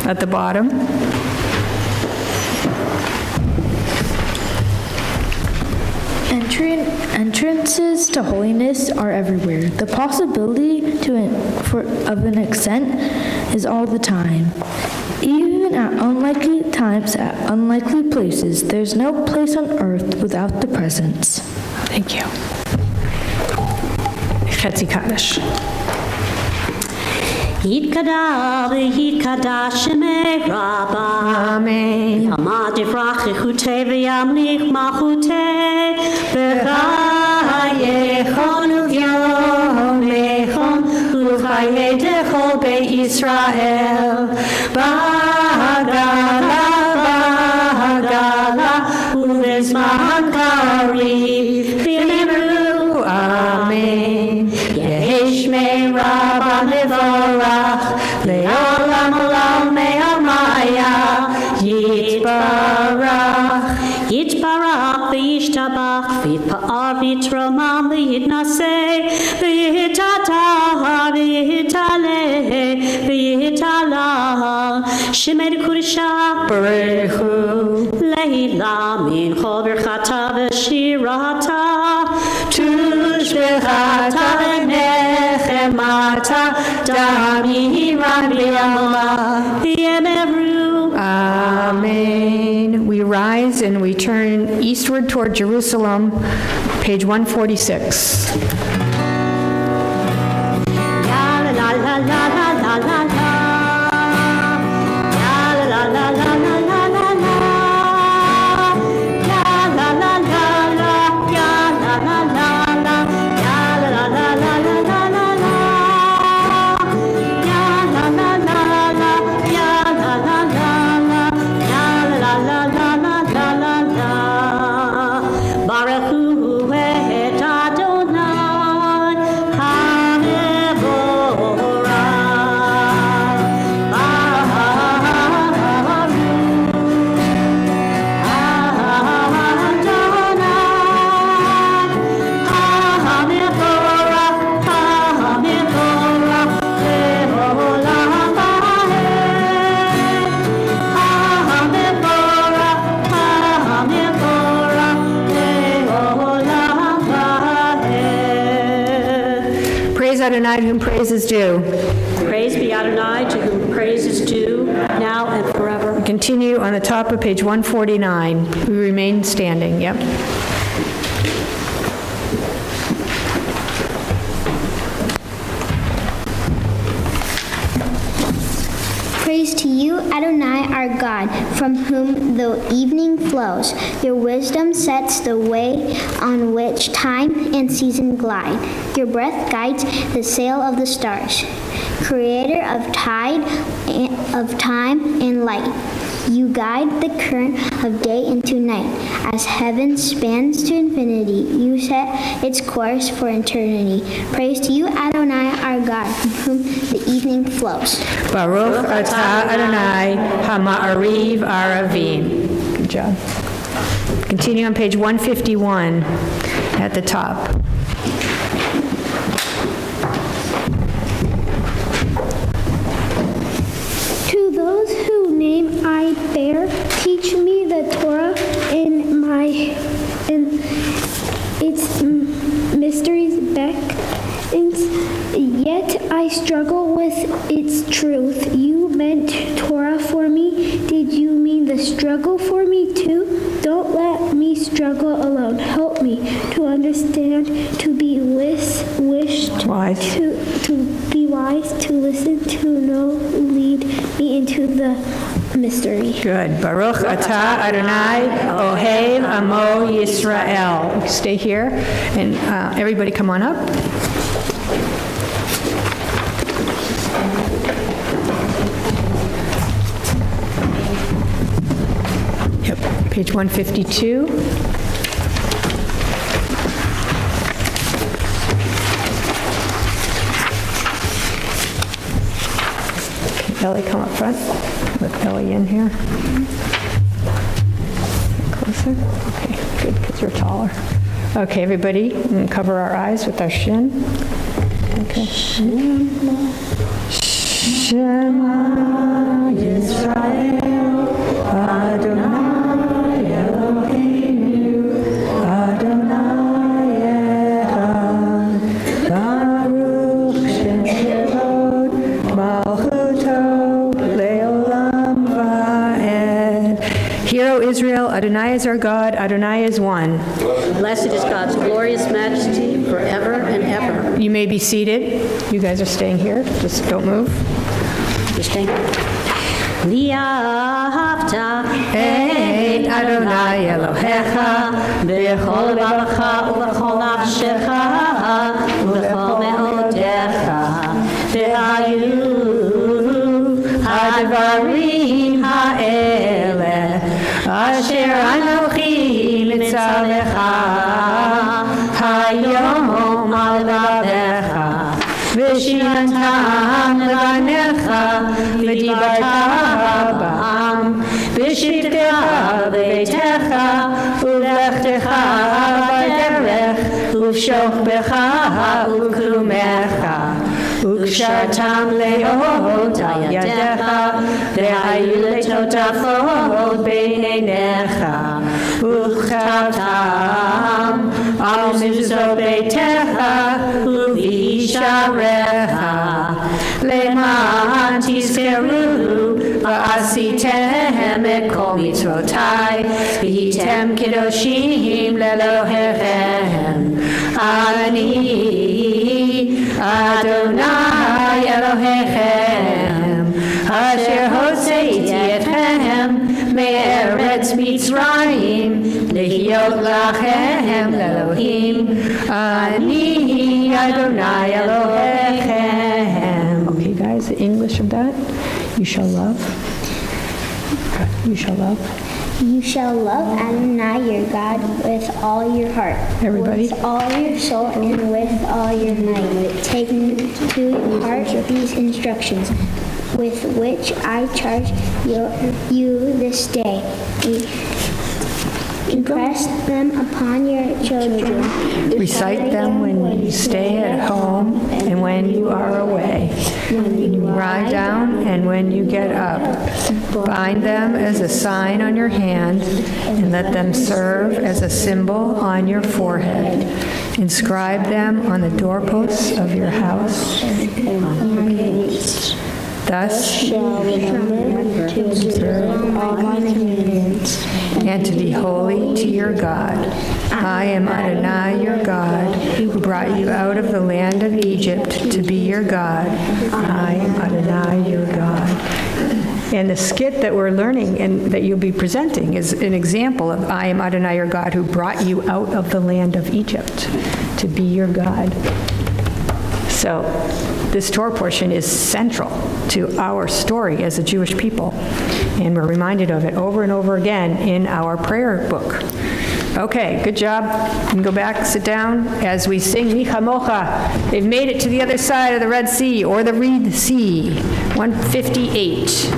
at the bottom. Entrances to holiness are everywhere. The possibility of an ascent is all the time. Even at unlikely times, at unlikely places, there's no place on earth without the presence. Thank you. Chetzi Kaddish. Yitkada v'yitkada shemei Rabba. Amen. Yamad yifrach echutei v'yamlich machutei. V'chayechon uvyomechon u'chayedecho be'Yisrael. B'hagala, b'hagala, u'lezman kariv. V'yemru, Amen. Yeheshmei Rabba levorach, le'olam olam me'amaya, yitbarach. Yitromam v'yitnaseh v'yitata v'yitale v'yitala Shemed Kurisha Baruchu Leila Min Chol Birchata v'shirata Tush Birchata v'nechemata Dami Rabbi'Allah V'yemevru Amen. We rise and we turn eastward toward Jerusalem, page 146. La la la la la la la la. Adonai, to whom praise is due. Praise be Adonai, to whom praise is due, now and forever. We continue on the top of page 149. We remain standing. Yep. Praise to you, Adonai, our God, from whom the evening flows. Your wisdom sets the way on which time and season glide. Your breath guides the sail of the stars. Creator of time and light. You guide the current of day into night. As heaven spans to infinity, you set its course for eternity. Praise to you, Adonai, our God, from whom the evening flows. Baruch atah Adonai ha'ma'ariv aravim. Good job. Continue on page 151 at the top. To those whose name I bear, teach me the Torah in its mysteries yet I struggle with its truth. You meant Torah for me. Did you mean the struggle for me too? Don't let me struggle alone. Help me to understand, to be wise, to be wise, to listen, to know, lead me into the mystery. Good. Baruch atah Adonai Ohev Amo Yisrael. Stay here, and everybody come on up. Yep. Page 152. Ellie, come up front. With Ellie in here. Closer. Okay, good, because you're taller. Okay, everybody, we can cover our eyes with our shin. Okay. Shema Yisrael, Adonai Eloheinu, Adonai Echad, Baruch Shem Kevod, Malchuto. Hear, O Israel, Adonai is our God, Adonai is one. Blessed is God's glorious majesty forever and ever. You may be seated. You guys are staying here. Just don't move. Just stay. Li'ahavta et Adonai Elohecha b'chol levavecha u'b'chol nafshecha u'b'chol me'odecha v'hayu hadvarim ha'eleh asher anochi mitzalecha hayom al levavecha v'shinantam levanecha v'dibarta ba'am v'shivtecha v'eitecha u'lechtecha b'derech ושוכבך וקרומך, וקשרתם לאות על ידך, והיו לטוטפות בין עיניך, וכתבתם על מזוזות ביתך ובשעריך, למען תזכרו ועשיתם את כל מצוותיי, והייתם קדושים לאלוהיכם. אני אדוני אלוהיכם, אשר הוצאתי אתכם מארץ מצרים, להיות לכם לאלוהים. אני אדוני אלוהיכם. Okay, guys, the English of that. You shall love. You shall love. You shall love Adonai your God with all your heart, Everybody. with all your soul, and with all your might. Take to heart these instructions, with which I charge you this day. Impress them upon your children. Recite them when you stay at home and when you are away, when you lie down and when you get up. Bind them as a sign on your hand and let them serve as a symbol on your forehead. Inscribe them on the doorposts of your house. Thus shall remember to observe all my commandments and to be holy to your God. I am Adonai your God, who brought you out of the land of Egypt to be your God. I am Adonai your God. And the skit that we're learning and that you'll be presenting is an example of I am Adonai your God, who brought you out of the land of Egypt to be your God. So this Torah portion is central to our story as a Jewish people, and we're reminded of it over and over again in our prayer book. Okay, good job. You can go back, sit down as we sing Mi Chamocha. They've made it to the other side of the Red Sea, or the Reed Sea, 158.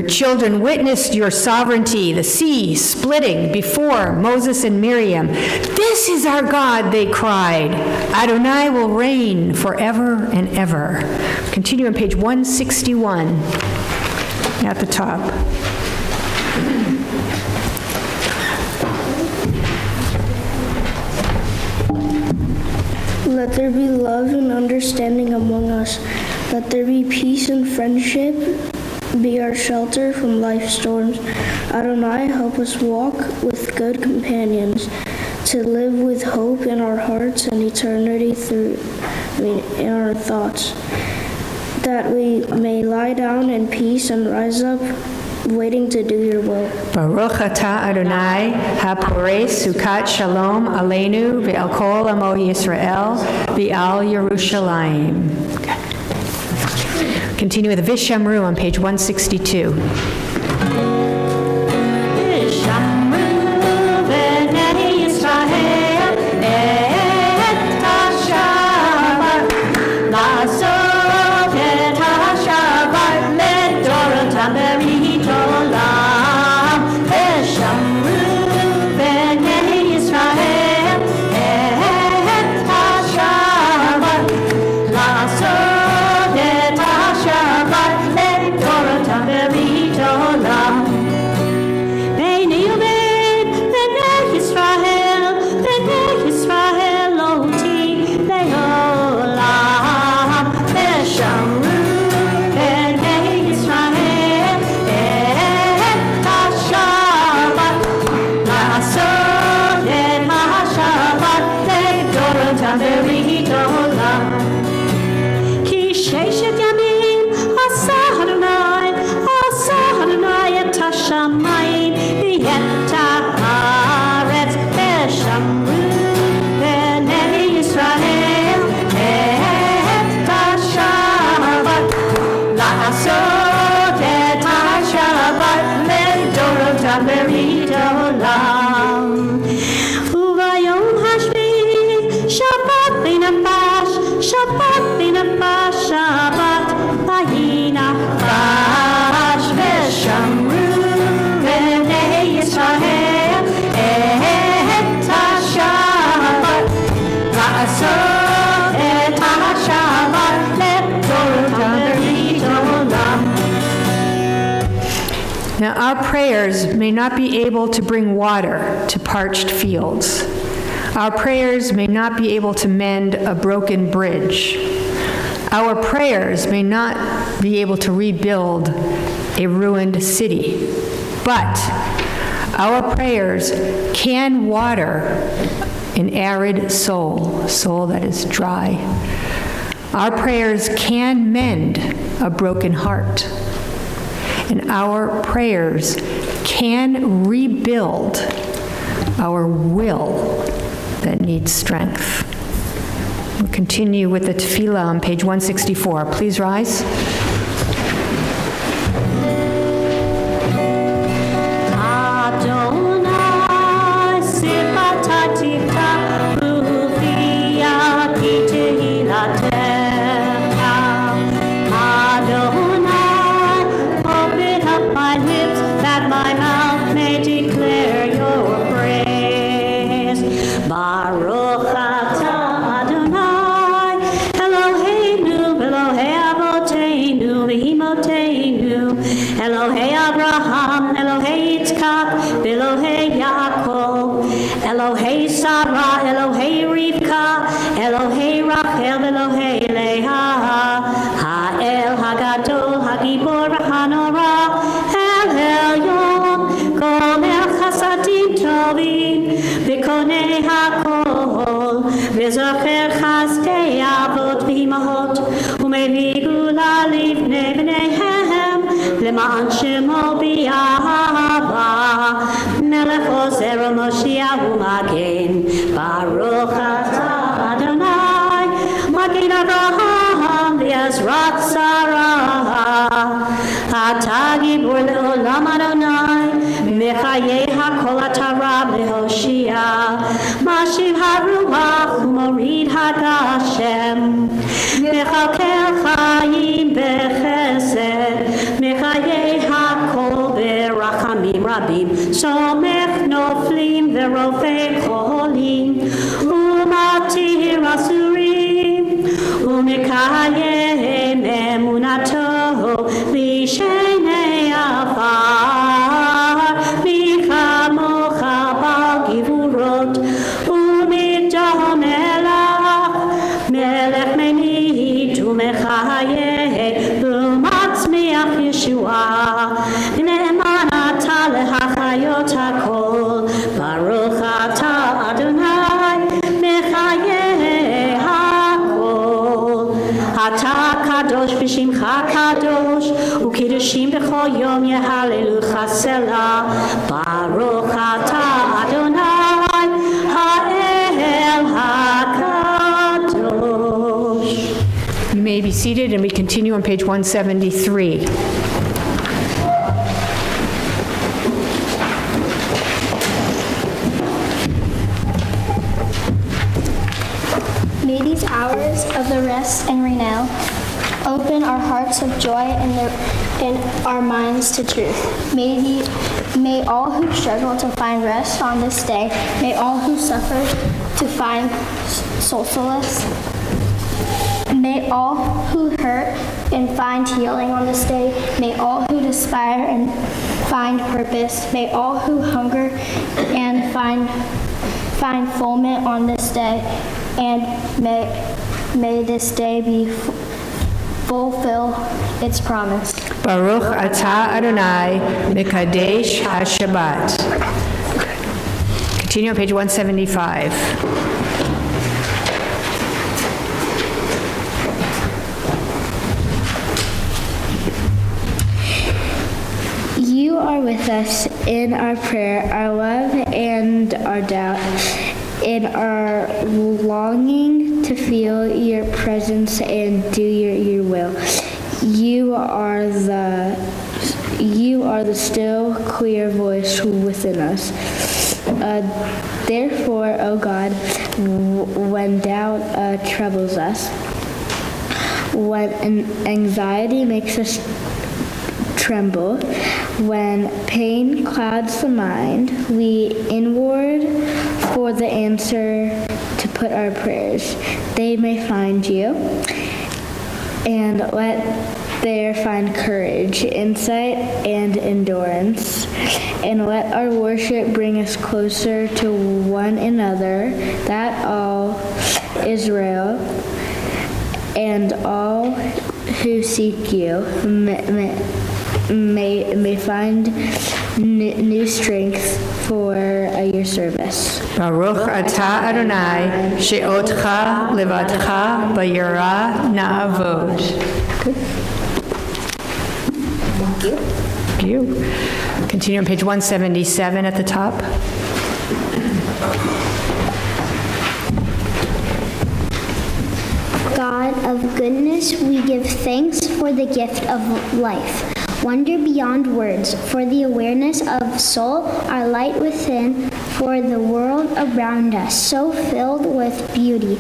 Children witnessed your sovereignty, the sea splitting before Moses and Miriam. This is our God, they cried. Adonai will reign forever and ever. Continue on page 161 at the top. Let there be love and understanding among us. Let there be peace and friendship. Be our shelter from life's storms. Adonai, help us walk with good companions, to live with hope in our hearts and eternity in our thoughts, that we may lie down in peace and rise up, waiting to do your will. Baruch atah Adonai, haporei sukat shalom aleinu ve'al kol amo Yisrael ve'al Yerushalayim. Continue with Vishamru on page 162. Vishamru b'nei Yisrael et לעשות את השבת לדורות ברית העולם. וביום השביעי שבת בנפש, שבת בנפש, שבת ויהי נחש. ושמרו בני ישראל את השבת, לעשות את השבת לדורות ברית העולם. Now, our prayers may not be able to bring water to parched fields. Our prayers may not be able to mend a broken bridge. Our prayers may not be able to rebuild a ruined city. But our prayers can water an arid soul that is dry. Our prayers can mend a broken heart. And our prayers can rebuild our will that needs strength. We'll continue with the tefillah on page 164. Please rise. Elohei Abraham, Elohei Yitzchak, Elohei Yaakov, Elohei Sarah, Elohei Rivka, Elohei Rachel, Elohei Leah, Ha'el Hagadol, Hagibor Hanora, El Elyon, Gomer Chasadim Tovim, V'konei HaKol, V'zocher Chasdei Avot V'imahot, U'mevii Gula Livnei B'neihem, למען שמו ביאהבה, מלך עוזר ומושיע ומגן. ברוך אתה אדוני, מגן אברהם ועזרת שרה. אתה גיבור לעולם אדוני, מחיי הכל אתה רב להושיע. משיב הרוח ומוריד הגשם, מכלכל חיים בחסד, מחיי הכל ברחמים רבים, סומך נופלים ורופא חולים, ומתיר אסורים, ומקיים אמונתו לשני עפר, מי כמוך בעל גבורות, ומדום מלך מנהיג ומחיה, ומצמיח ישועה, נאמן אתה להחיות הכל. ברוך אתה אדוני מחיי הכל. אתה קדוש בשמך קדוש, וקידושים בכל יום יהללוך סלה. ברוך אתה אדוני האל הקדוש. You may be seated, and we continue on page 173. May these hours of the rest and renewal open our hearts of joy and our minds to truth. May all who struggle to find rest on this day, may all who suffer to find solace, may all who hurt and find healing on this day, may all who despair and find purpose, may all who hunger and find fulfillment on this day, and may this day be fulfill its promise. Baruch atah Adonai mekadesh ha-Shabbat. Continue on page 175. You are with us in our prayer, our love and our doubt, in our longing to feel your presence and do your will. You are the still, clear voice within us. Therefore, O God, when doubt troubles us, when anxiety makes us tremble, when pain clouds the mind, we inward for the answer to put our prayers. They may find you, and let there find courage, insight, and endurance. And let our worship bring us closer to one another, that all Israel and all who seek you may find new strength for your service. Baruch atah Adonai, she'otcha levadcha bayira na'avod. Good. Thank you. Continue on page 177 at the top. God of goodness, we give thanks for the gift of life. Wonder beyond words, for the awareness of soul, our light within, for the world around us, so filled with beauty,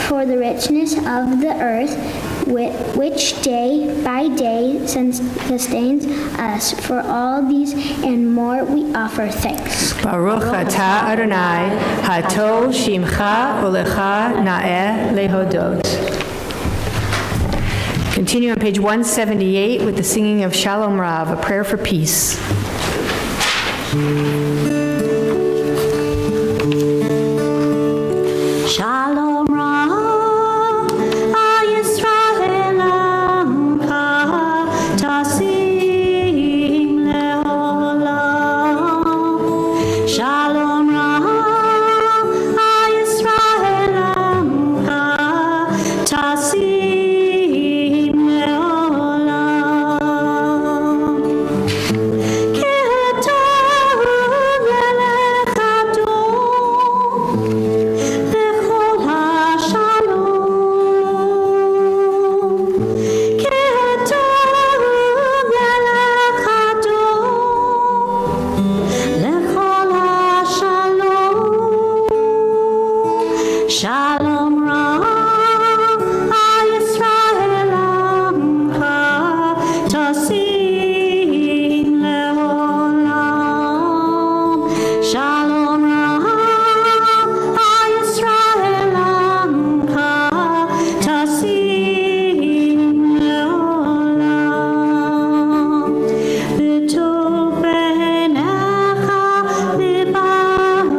for the richness of the earth, which day by day sustains us. For all these and more we offer thanks. Baruch atah Adonai, hato shimcha ulecha na'eh lehodot. Continue on page 178 with the singing of Shalom Rav, a prayer for peace. Shalom Rav, Yisrael Amcha, Tasim Leolam. Shalom Rav, Yisrael Amcha, Tasim. Shalom Rav, Yisrael Amcha, Tasim Leolam. Shalom Rav, Yisrael Amcha, Tasim Leolam. V'tov b'einecha v'barech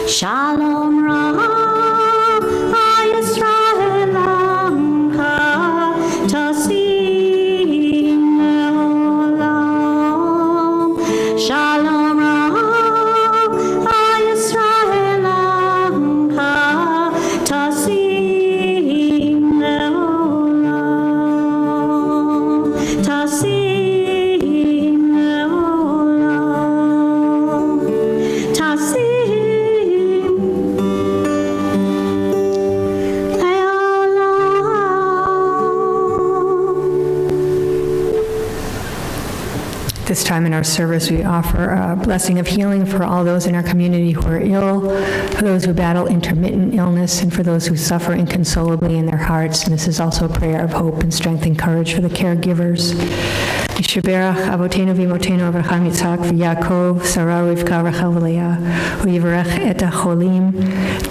Shalom Rav, Yisrael Amcha, Tasim Leolam. Shalom Rav, Yisrael Amcha, Tasim Leolam. Tasim Leolam. Tasim. This time in our service, we offer a blessing of healing for all those in our community who are ill, for those who battle intermittent illness, and for those who suffer inconsolably in their hearts. And this is also a prayer of hope and strength and courage for the caregivers. Yishaberach Avotenu v'Imotenu Avraham Yitzhak v'Yaakov Sarah Rivka Rachel v'Leah v'Yivarech et HaCholim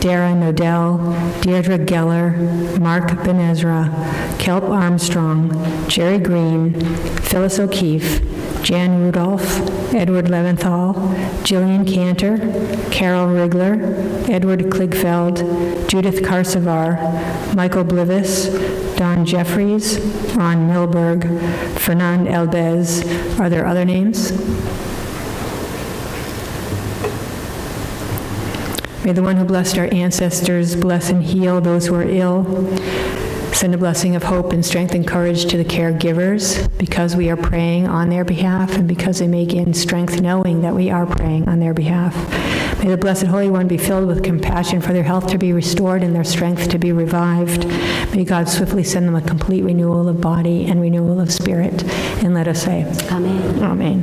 Dara Nodell, Deirdre Geller, Mark Ben Ezra, Kelp Armstrong, Jerry Green, Phyllis O'Keefe, Jan Rudolph, Edward Leventhal, Jillian Cantor, Carol Rigler, Edward Kligfeld, Judith Karsavar, Michael Blivis, Don Jeffries, Ron Milberg, Fernand Elbez. Are there other names? May the one who blessed our ancestors bless and heal those who are ill. Send a blessing of hope and strength and courage to the caregivers because we are praying on their behalf and because they may gain strength knowing that we are praying on their behalf. May the Blessed Holy One be filled with compassion for their health to be restored and their strength to be revived. May God swiftly send them a complete renewal of body and renewal of spirit. And let us say, Amen. Amen.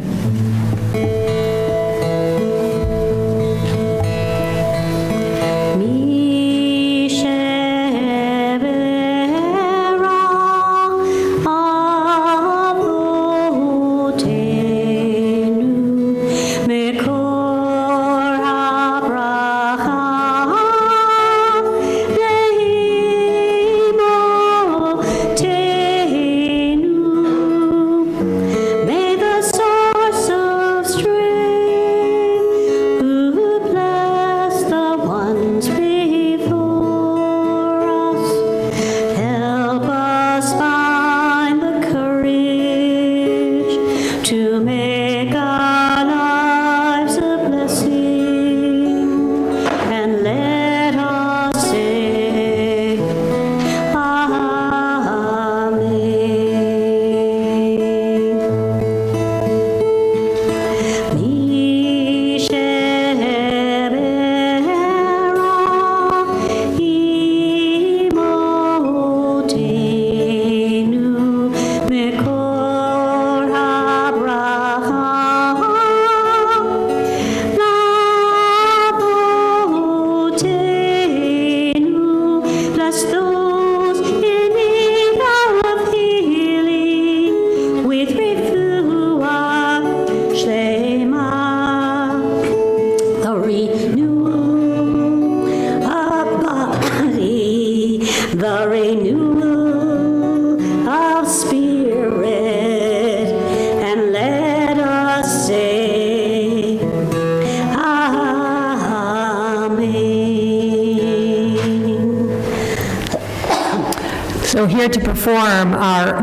So here to perform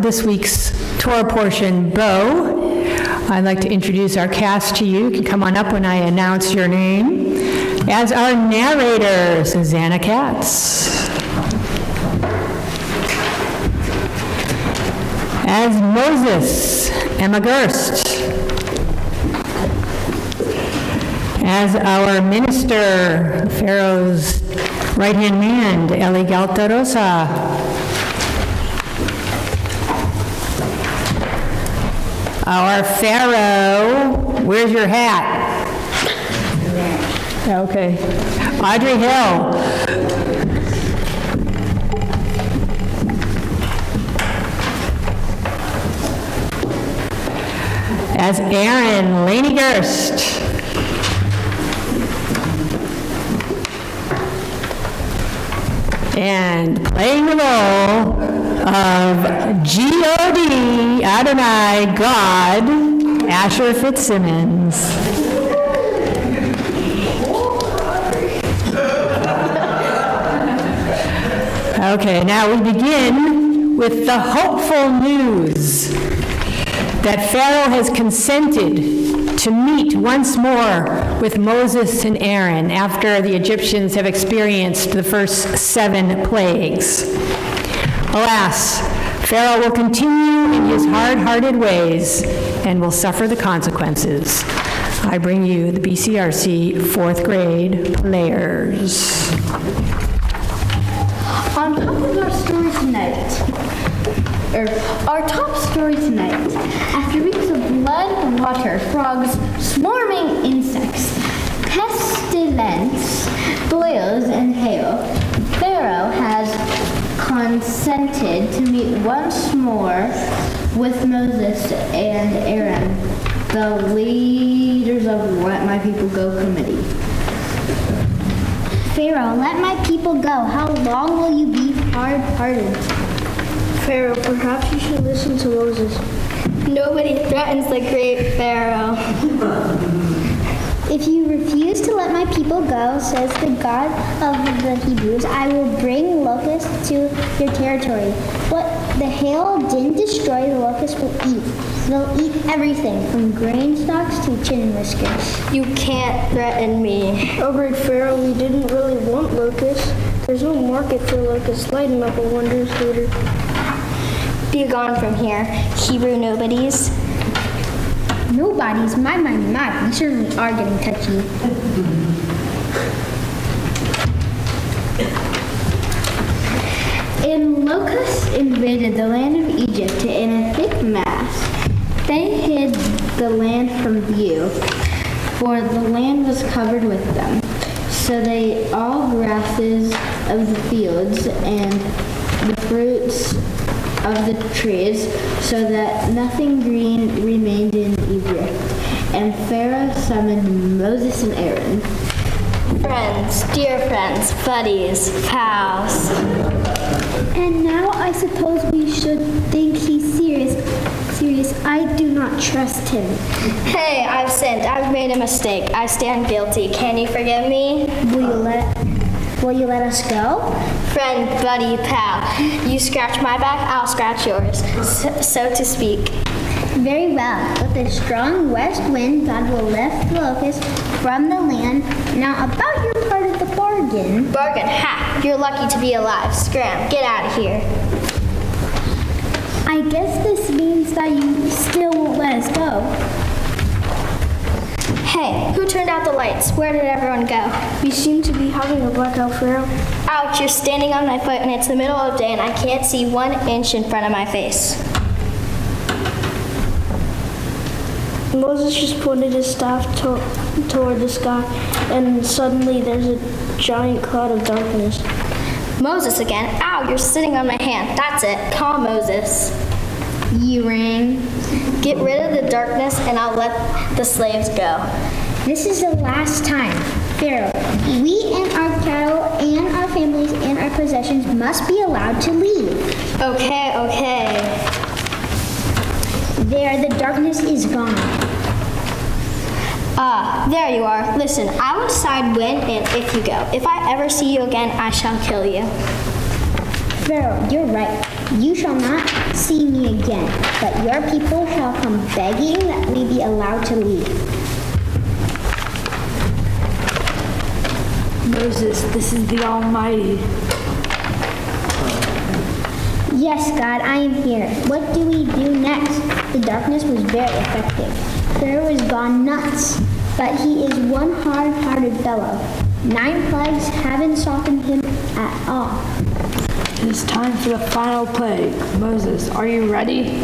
this week's Torah portion, Bo, I'd like to introduce our cast to you. You can come on up when I announce your name. As our narrator, Susanna Katz. As Moses, Emma Gerst. As our minister, Pharaoh's right-hand man, Eli Galtarosa. Our Pharaoh, where's your hat? Okay. Audrey Hill. As Aaron, Lainey Gerst. And playing the role of G.O.D. Adonai, God, Asher Fitzsimmons. Okay, now we begin with the hopeful news that Pharaoh has consented to meet once more with Moses and Aaron after the Egyptians have experienced the first 7 plagues. Alas, Pharaoh will continue in his hard-hearted ways and will suffer the consequences. I bring you the BCRC 4th grade players. On top of our story tonight, our top story tonight, after weeks of blood, water, frogs, swarming insects, pestilence, boils, and hail, Pharaoh has consented to meet once more with Moses and Aaron, the leaders of Let My People Go committee. Pharaoh, let my people go. How long will you be hard-hearted? Pharaoh, perhaps you should listen to Moses. Nobody threatens the great Pharaoh. If you refuse to let my people go, says the God of the Hebrews, I will bring locusts to your territory. What the hail didn't destroy, the locusts will eat. They'll eat everything from grain stalks to chin whiskers. You can't threaten me. Oh, great Pharaoh, we didn't really want locusts. There's no market for locusts. Lighten up, a wondrous leader. Be gone from here, Hebrew nobodies. Nobodies, my. We certainly are getting touchy. And locusts invaded the land of Egypt in a thick mass. They hid the land from view, for the land was covered with them. So they all grasses of the fields and the fruits of the trees, so that nothing green remained in Egypt. And Pharaoh summoned Moses and Aaron. Friends, dear friends, buddies, pals. And now I suppose we should think he's serious. I do not trust him. Hey, I've sinned. I've made a mistake. I stand guilty. Can you forgive me? Will you let us go? Friend, buddy, pal. You scratch my back, I'll scratch yours. So to speak. Very well. With a strong west wind, God will lift the locusts from the land. Now about your part of the bargain. Bargain? Ha! You're lucky to be alive. Scram. Get out of here. I guess this means that you still won't let us go. Hey, who turned out the lights? Where did everyone go? We seem to be having a blackout, Pharaoh. Ouch, you're standing on my foot and it's the middle of the day and I can't see 1 inch in front of my face. Moses just pointed his staff toward the sky, and suddenly there's a giant cloud of darkness. Moses again. Ow, you're sitting on my hand. That's it. Calm Moses. You ring. Get rid of the darkness and I'll let the slaves go. This is the last time. Pharaoh, we and our cattle and our families and our possessions must be allowed to leave. Okay. There, the darkness is gone. There you are. Listen, I will decide when and if you go. If I ever see you again, I shall kill you. Pharaoh, you're right. You shall not see me again, but your people shall come begging that we be allowed to leave. Moses, this is the Almighty. Yes, God, I am here. What do we do next? The darkness was very effective. Pharaoh is gone nuts, but he is one hard-hearted fellow. 9 plagues haven't softened him at all. It is time for the final plague. Moses, are you ready?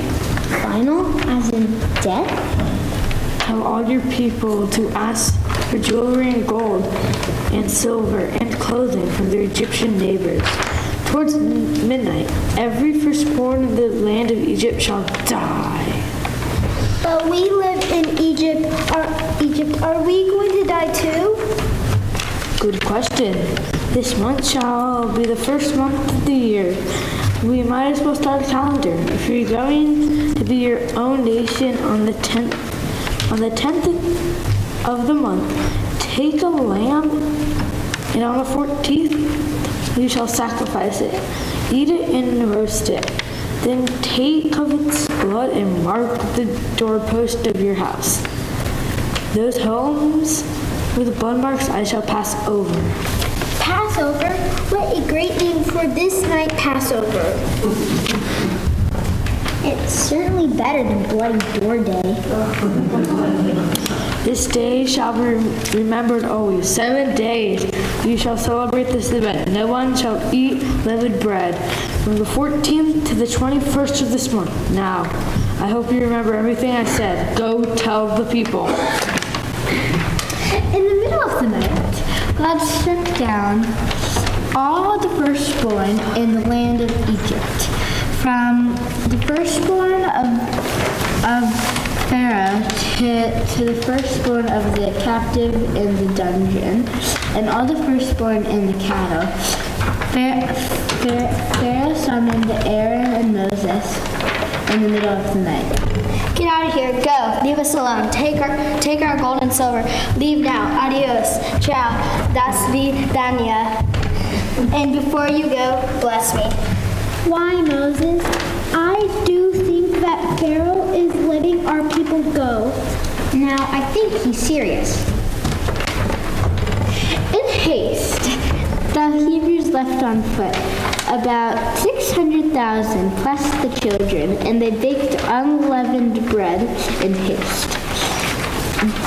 Final? As in death? Tell all your people to ask for jewelry and gold and silver and clothing from their Egyptian neighbors. Towards midnight, every firstborn of the land of Egypt shall die. But we live in Egypt. Are we going to die too? Good question. This month shall be the first month of the year. We might as well start a calendar. If you're going to be your own nation on the 10th of the month, take a lamb, and on the 14th you shall sacrifice it. Eat it and roast it. Then take of its blood and mark the doorpost of your house. Those homes with the blood marks I shall pass over. Passover? What a great name for this night, Passover. It's certainly better than Bloody Door Day. This day shall be remembered always. 7 days you shall celebrate this event. No one shall eat leavened bread from the 14th to the 21st of this month. Now, I hope you remember everything I said. Go tell the people. In the middle of the night, God struck down all the firstborn in the land of Egypt, from the firstborn of Pharaoh to the firstborn of the captive in the dungeon, and all the firstborn in the cattle. Pharaoh summoned Aaron and Moses in the middle of the night. Get out of here. Go. Leave us alone. Take our gold and silver. Leave now. Adios. Ciao. Das vidania. And before you go, bless me. Why, Moses? letting our people go. Now, I think he's serious. In haste, the Hebrews left on foot, about 600,000 plus the children, and they baked unleavened bread in haste.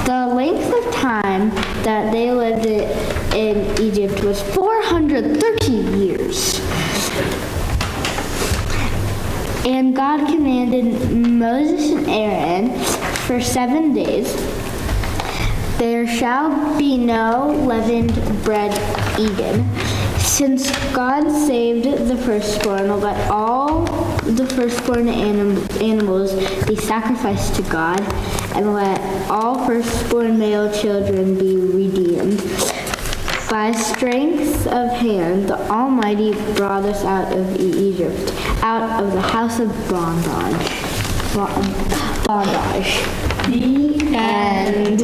The length of time that they lived in Egypt was 430 years. And God commanded Moses and Aaron for 7 days, there shall be no leavened bread eaten. Since God saved the firstborn, let all the firstborn animals be sacrificed to God, and let all firstborn male children be redeemed. By strength of hand, the Almighty brought us out of Egypt, out of the house of bondage. The end.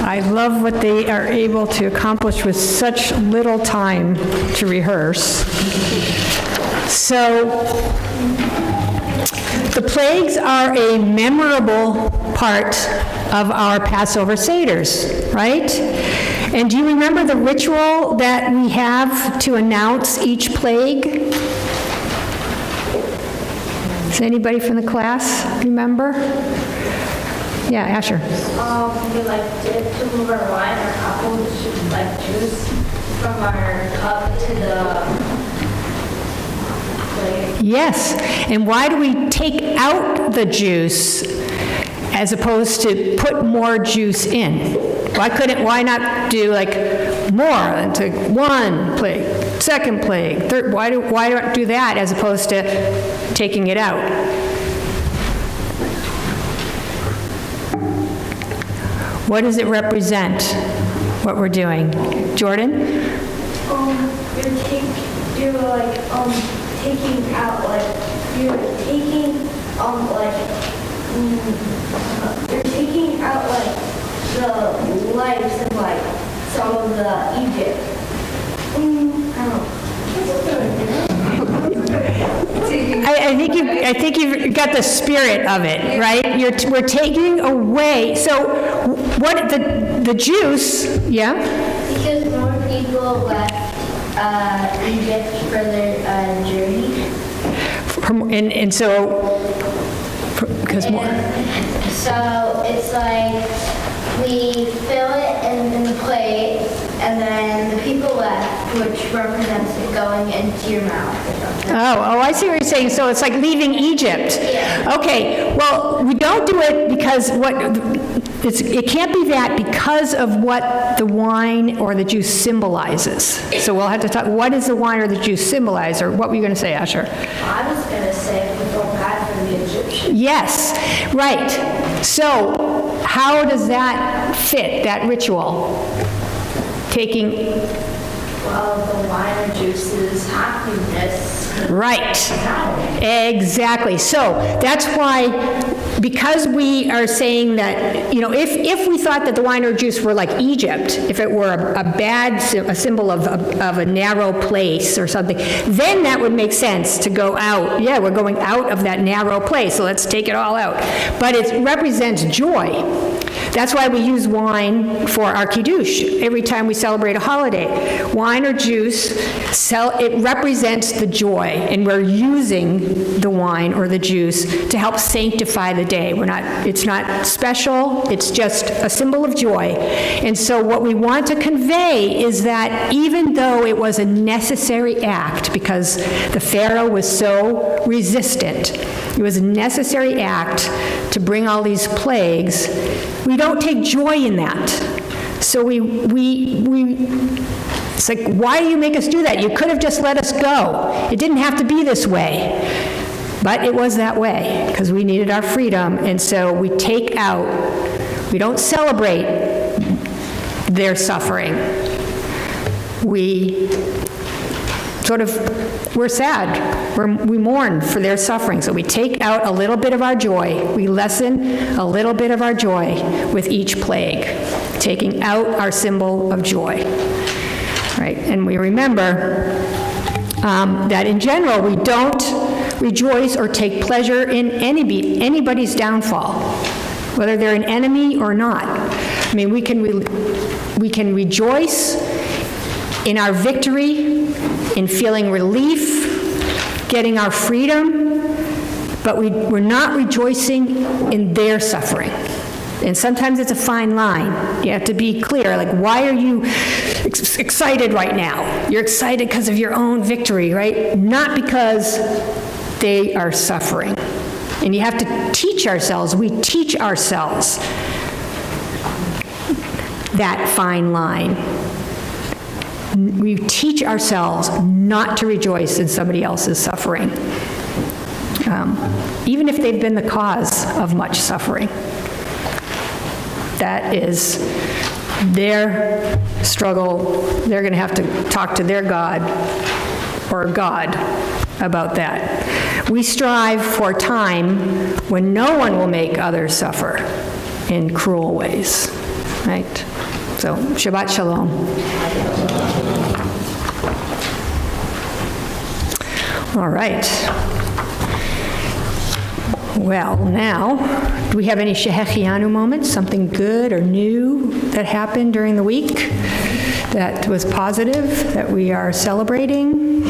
I love what they are able to accomplish with such little time to rehearse. So, the plagues are a memorable part of our Passover Seders, right? And do you remember the ritual that we have to announce each plague? Does anybody from the class remember? Yeah, Asher. We like dip some of our wine or apple juice from our cup to the plate. Yes, and why do we take out the juice as opposed to put more juice in? Why not do like more and take one plague, second plague, third? Why not do that as opposed to taking it out? What does it represent, what we're doing? Jordan? You're taking out, you're taking out, the lives of, some of the Egypt. I think you've got the spirit of it, right? We're taking away. So, what the juice? Yeah. Because more people left Egypt for their journey. And so, because more. So it's like we fill it in the plate, and then the people left, which represents it going into your mouth. Oh, I see what you're saying. So it's like leaving Egypt. Yeah. Okay, well, we don't do it because it can't be that because of what the wine or the juice symbolizes. So we'll have to talk, what does the wine or the juice symbolize, or what were you going to say, Asher? I was going to say we feel bad for the Egyptians. Yes, right. So how does that fit, that ritual? Well, the wine or juice is happiness. Right. Exactly. So that's why, because we are saying that, if we thought that the wine or juice were like Egypt, if it were a symbol of a narrow place or something, then that would make sense to go out. Yeah, we're going out of that narrow place, so let's take it all out. But it represents joy. That's why we use wine for our kiddush every time we celebrate a holiday. Wine or juice, it represents the joy, and we're using the wine or the juice to help sanctify the day. It's not special, it's just a symbol of joy. And so what we want to convey is that even though it was a necessary act, because the Pharaoh was so resistant, it was a necessary act to bring all these plagues, we don't take joy in that. So it's like, why do you make us do that? You could have just let us go. It didn't have to be this way. But it was that way, because we needed our freedom, and so we take out, we don't celebrate their suffering. So we're sad. We mourn for their suffering. So we take out a little bit of our joy. We lessen a little bit of our joy with each plague, taking out our symbol of joy. Right? And we remember that in general, we don't rejoice or take pleasure in anybody's downfall, whether they're an enemy or not. I mean, we can rejoice in our victory, in feeling relief, getting our freedom, but we're not rejoicing in their suffering. And sometimes it's a fine line. You have to be clear, like, why are you excited right now? You're excited because of your own victory, right? Not because they are suffering. And you have to teach ourselves, we teach ourselves that fine line. We teach ourselves not to rejoice in somebody else's suffering, even if they've been the cause of much suffering. That is their struggle. They're going to have to talk to their God or God about that. We strive for a time when no one will make others suffer in cruel ways, right? So, Shabbat Shalom. All right. Well, now, do we have any Shehechianu moments, something good or new that happened during the week that was positive, that we are celebrating?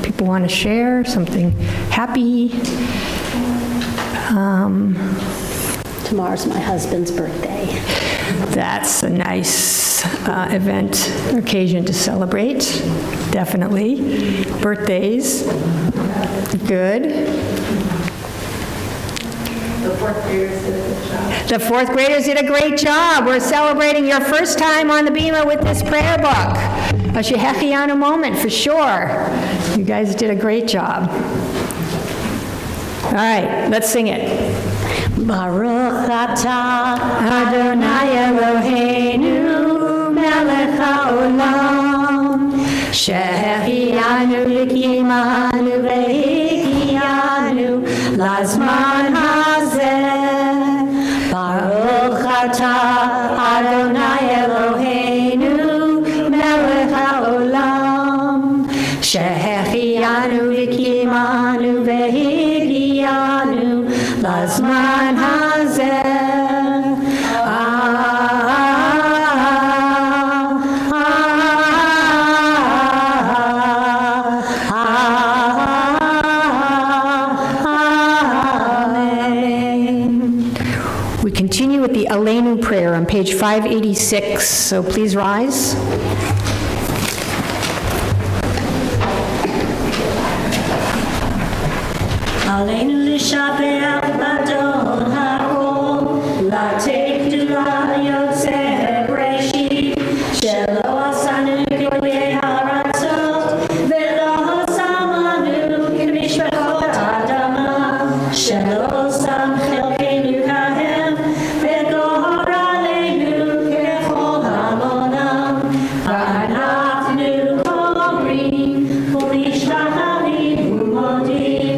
People want to share something happy? Tomorrow's my husband's birthday. That's a nice event, occasion to celebrate, definitely. Birthdays, good. The fourth graders did a good job. The fourth graders did a great job. We're celebrating your first time on the Bima with this prayer book. A Shehechianu moment for sure. You guys did a great job. All right, let's sing it. Baruch atah Adonai Eloheinu melech haolam shehechianu v'kimanu v'hikianu lazman hazeh. Baruch atah Adonai Eloheinu melech haolam shehechianu v'kimanu v'hikianu lazman hazeh. We continue with the Aleinu prayer on page 586, so please rise. Aleinu l'shabeach b'adon ha'kol, la'tek gdula yotzeh breshit, shelo asanu k'goyei ha'aratzot, ve'lo samanu k'mishpachot adama, shelo sam chelkeinu kahem, ve'gor aleinu k'chol hamonam, v'anachnu omrim, u'nishtachavim u'modim,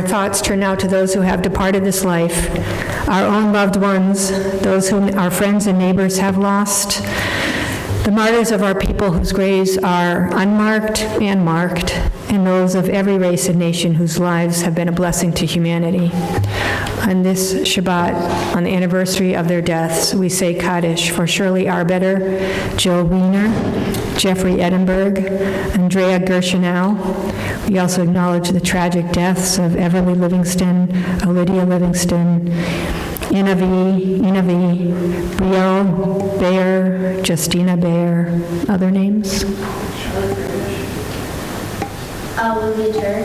Thoughts turn now to those who have departed this life, our own loved ones, those whom our friends and neighbors have lost, the martyrs of our people whose graves are unmarked and marked, and those of every race and nation whose lives have been a blessing to humanity. On this Shabbat, on the anniversary of their deaths, we say Kaddish for Shirley Arbetter, Jill Wiener, Jeffrey Edinburgh, Andrea Gershenow. We also acknowledge the tragic deaths of Everly Livingston, Lydia Livingston, Inavi, Rio, Bear, Justina Bear. Other names? Alligator.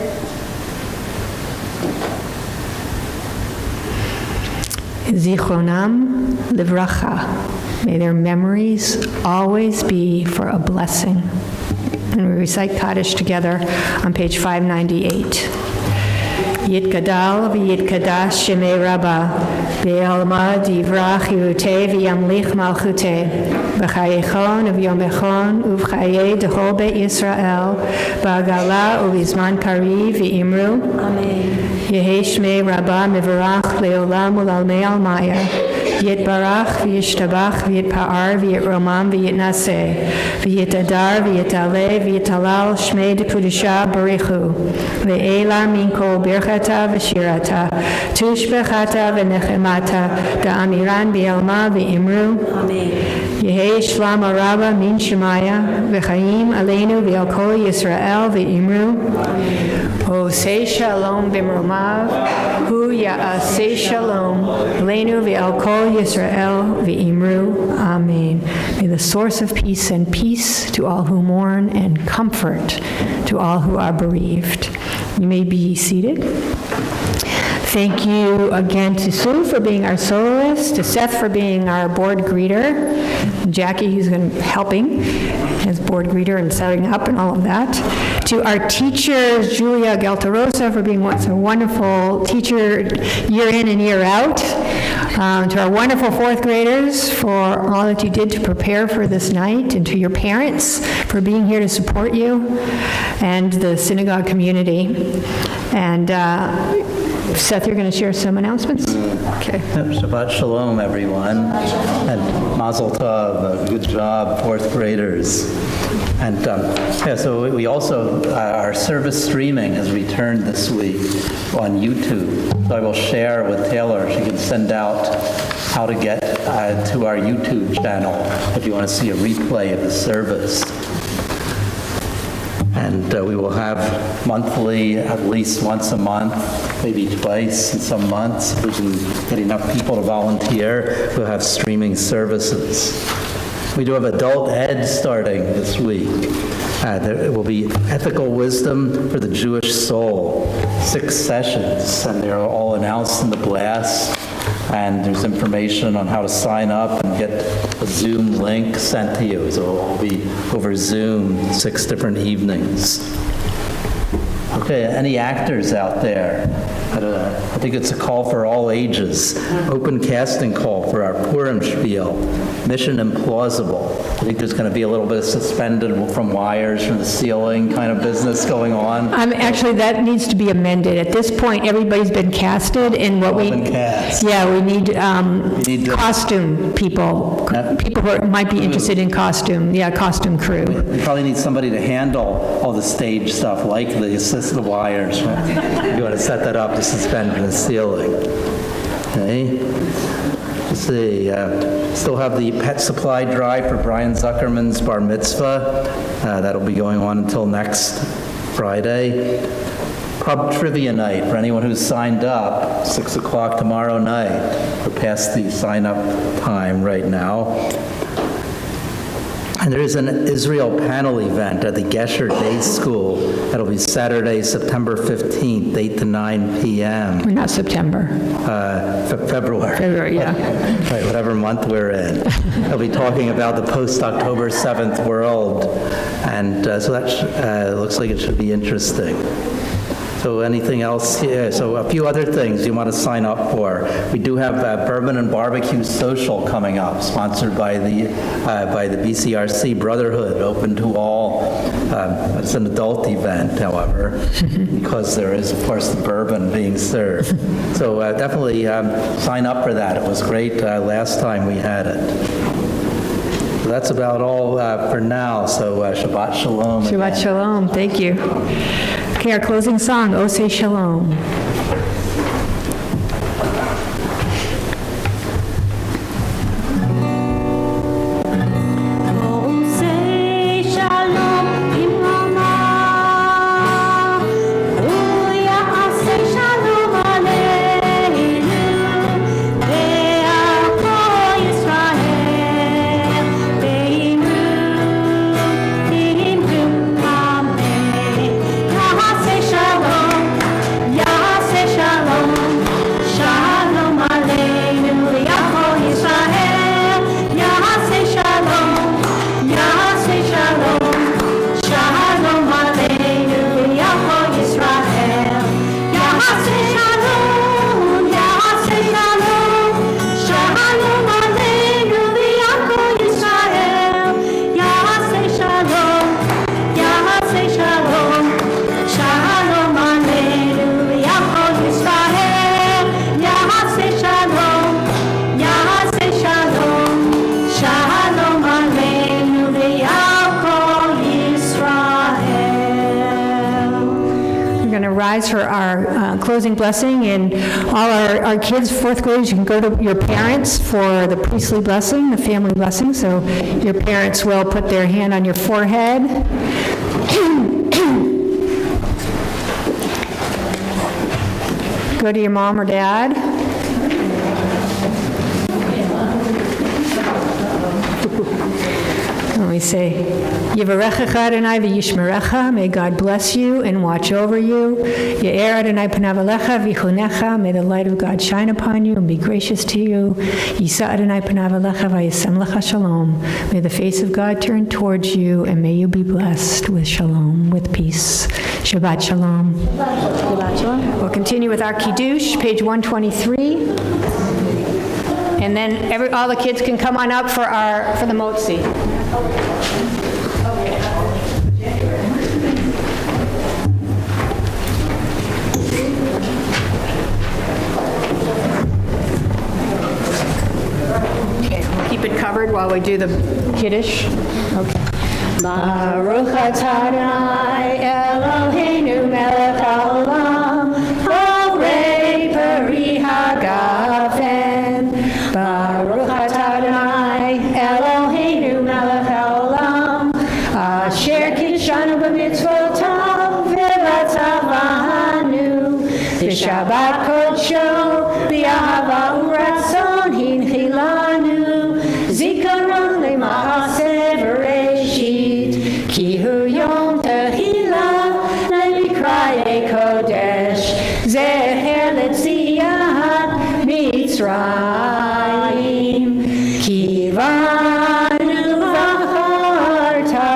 Zichronam livracha. May their memories always be for a blessing. And we recite Kaddish together on page 598. Yitgadal v'yitkadash shemei Rabba v'yalma divrach yiruteh v'yamlich malchuteh v'chayechon v'yomechon uv'chayei d'chol beit Yisrael ba'agala uv'izman kari v'imru Amen. Yehei shmei Rabba mivarach le'olam u'lalmei almaya Yitbarach v'yishtabach v'yitpa'ar v'yitromam v'yitnaseh v'yitadar v'yitaleh v'yitalal shmei d'kudusha barichu v'ela minko birchata v'shirata tushbechata v'nechemata da'amiran b'yalma v'imru Amen. Yehei shlam araba min shemaya v'chaim aleinu v'al kol Yisrael v'imru Osei shalom b'mromav hu ya'asei shalom aleinu v'al kol Yisrael v'imru Amen. May the source of peace and peace to all who mourn and comfort to all who are bereaved. You may be seated. Thank you again to Sue for being our soloist, to Seth for being our board greeter, Jackie who's helping as board greeter and setting up and all of that, to our teachers, Julia Galtarosa for being a wonderful teacher year in and year out, to our wonderful fourth graders for all that you did to prepare for this night, and to your parents for being here to support you, and the synagogue community. And Seth, you're going to share some announcements? Okay. Shabbat Shalom, everyone. And Mazel Tov, good job, fourth graders. And so we also, our service streaming has returned this week on YouTube. So I will share with Taylor, she can send out how to get to our YouTube channel if you want to see a replay of the service. And we will have monthly, at least once a month, maybe twice in some months, if we can get enough people to volunteer, we'll have streaming services. We do have adult ed starting this week. There will be ethical wisdom for the Jewish soul, 6 sessions, and they're all announced in the blast. And there's information on how to sign up and get a Zoom link sent to you. So it will be over Zoom, 6 different evenings. Okay, any actors out there? I think it's a call for all ages. Open casting call for our Purim spiel, Mission Implausible. I think there's going to be a little bit of suspended from wires from the ceiling kind of business going on. Actually, that needs to be amended. At this point, everybody's been casted, and what we need costume people, people who might be interested in costume. Yeah, costume crew. We probably need somebody to handle all the stage stuff, like the wires. Right? You want to set that up to suspend from the ceiling. Okay. Let's see. Still have the pet supply drive for Brian Zuckerman's bar mitzvah. That'll be going on until next Friday. Pub trivia night for anyone who's signed up, 6 o'clock tomorrow night. We're past the sign-up time right now. And there is an Israel panel event at the Gesher Day School. That'll be Saturday, September 15th, 8 to 9 p.m. We're not September. February. February, yeah. Right, whatever month we're in. They'll be talking about the post-October 7th world. And so that looks like it should be interesting. So anything else here? So a few other things you want to sign up for. We do have Bourbon and Barbecue Social coming up, sponsored by the BCRC Brotherhood, open to all. It's an adult event, however, because there is, of course, the bourbon being served. So definitely sign up for that. It was great last time we had it. So that's about all for now. So Shabbat Shalom. Shabbat again. Shalom. Thank you. Okay, our closing song, Osei Shalom. Shalom aleinu, rise for our closing blessing, and all our kids, fourth graders, you can go to your parents for the priestly blessing, the family blessing. So your parents will put their hand on your forehead. Go to your mom or dad. And we say, Yivarechecha Adonai v'yishmerecha, may God bless you and watch over you. Ye'er Adonai panav alecha v'yichunecha, may the light of God shine upon you and be gracious to you. Yisa Adonai panav alecha v'yasem lecha shalom, may the face of God turn towards you and may you be blessed with shalom, with peace. Shabbat shalom. Shabbat shalom. We'll continue with our Kiddush, page 123. And then all the kids can come on up for the motzi. Okay, we'll keep it covered while we do the Kiddush. Okay. Baruch atah Adonai Eloheinu melech haolam, borei peri hagafen. Baruch atah Adonai Eloheinu melech haolam, asher kidshanu b'mitzvotav v'latzavanu, v'shabbat kodsho b'ahava u'ratzon hinchilanu, zikaron le'maaseh v'reshit, ki hu yom tehillah le'mikrayei kodesh, zeher le'tziyat Mitzrayim, ki vanu v'charta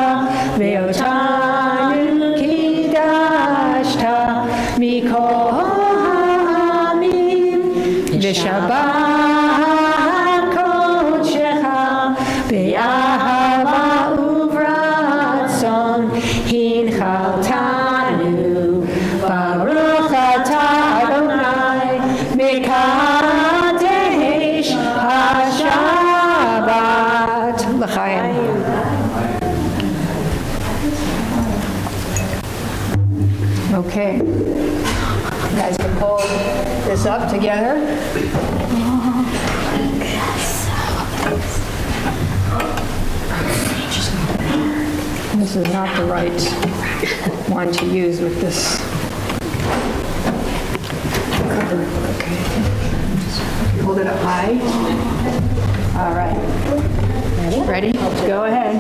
ve'otanu kidashta mikol ha'amim, v'shabbat kodshecha be'ahava u'vratzon hinchaltanu, baruch atah Adonai mekadesh haShabbat l'chaim. Okay. You guys can pull this up together. This is not the right one to use with this cover. Okay. Hold it up high. All right. Ready? Go ahead.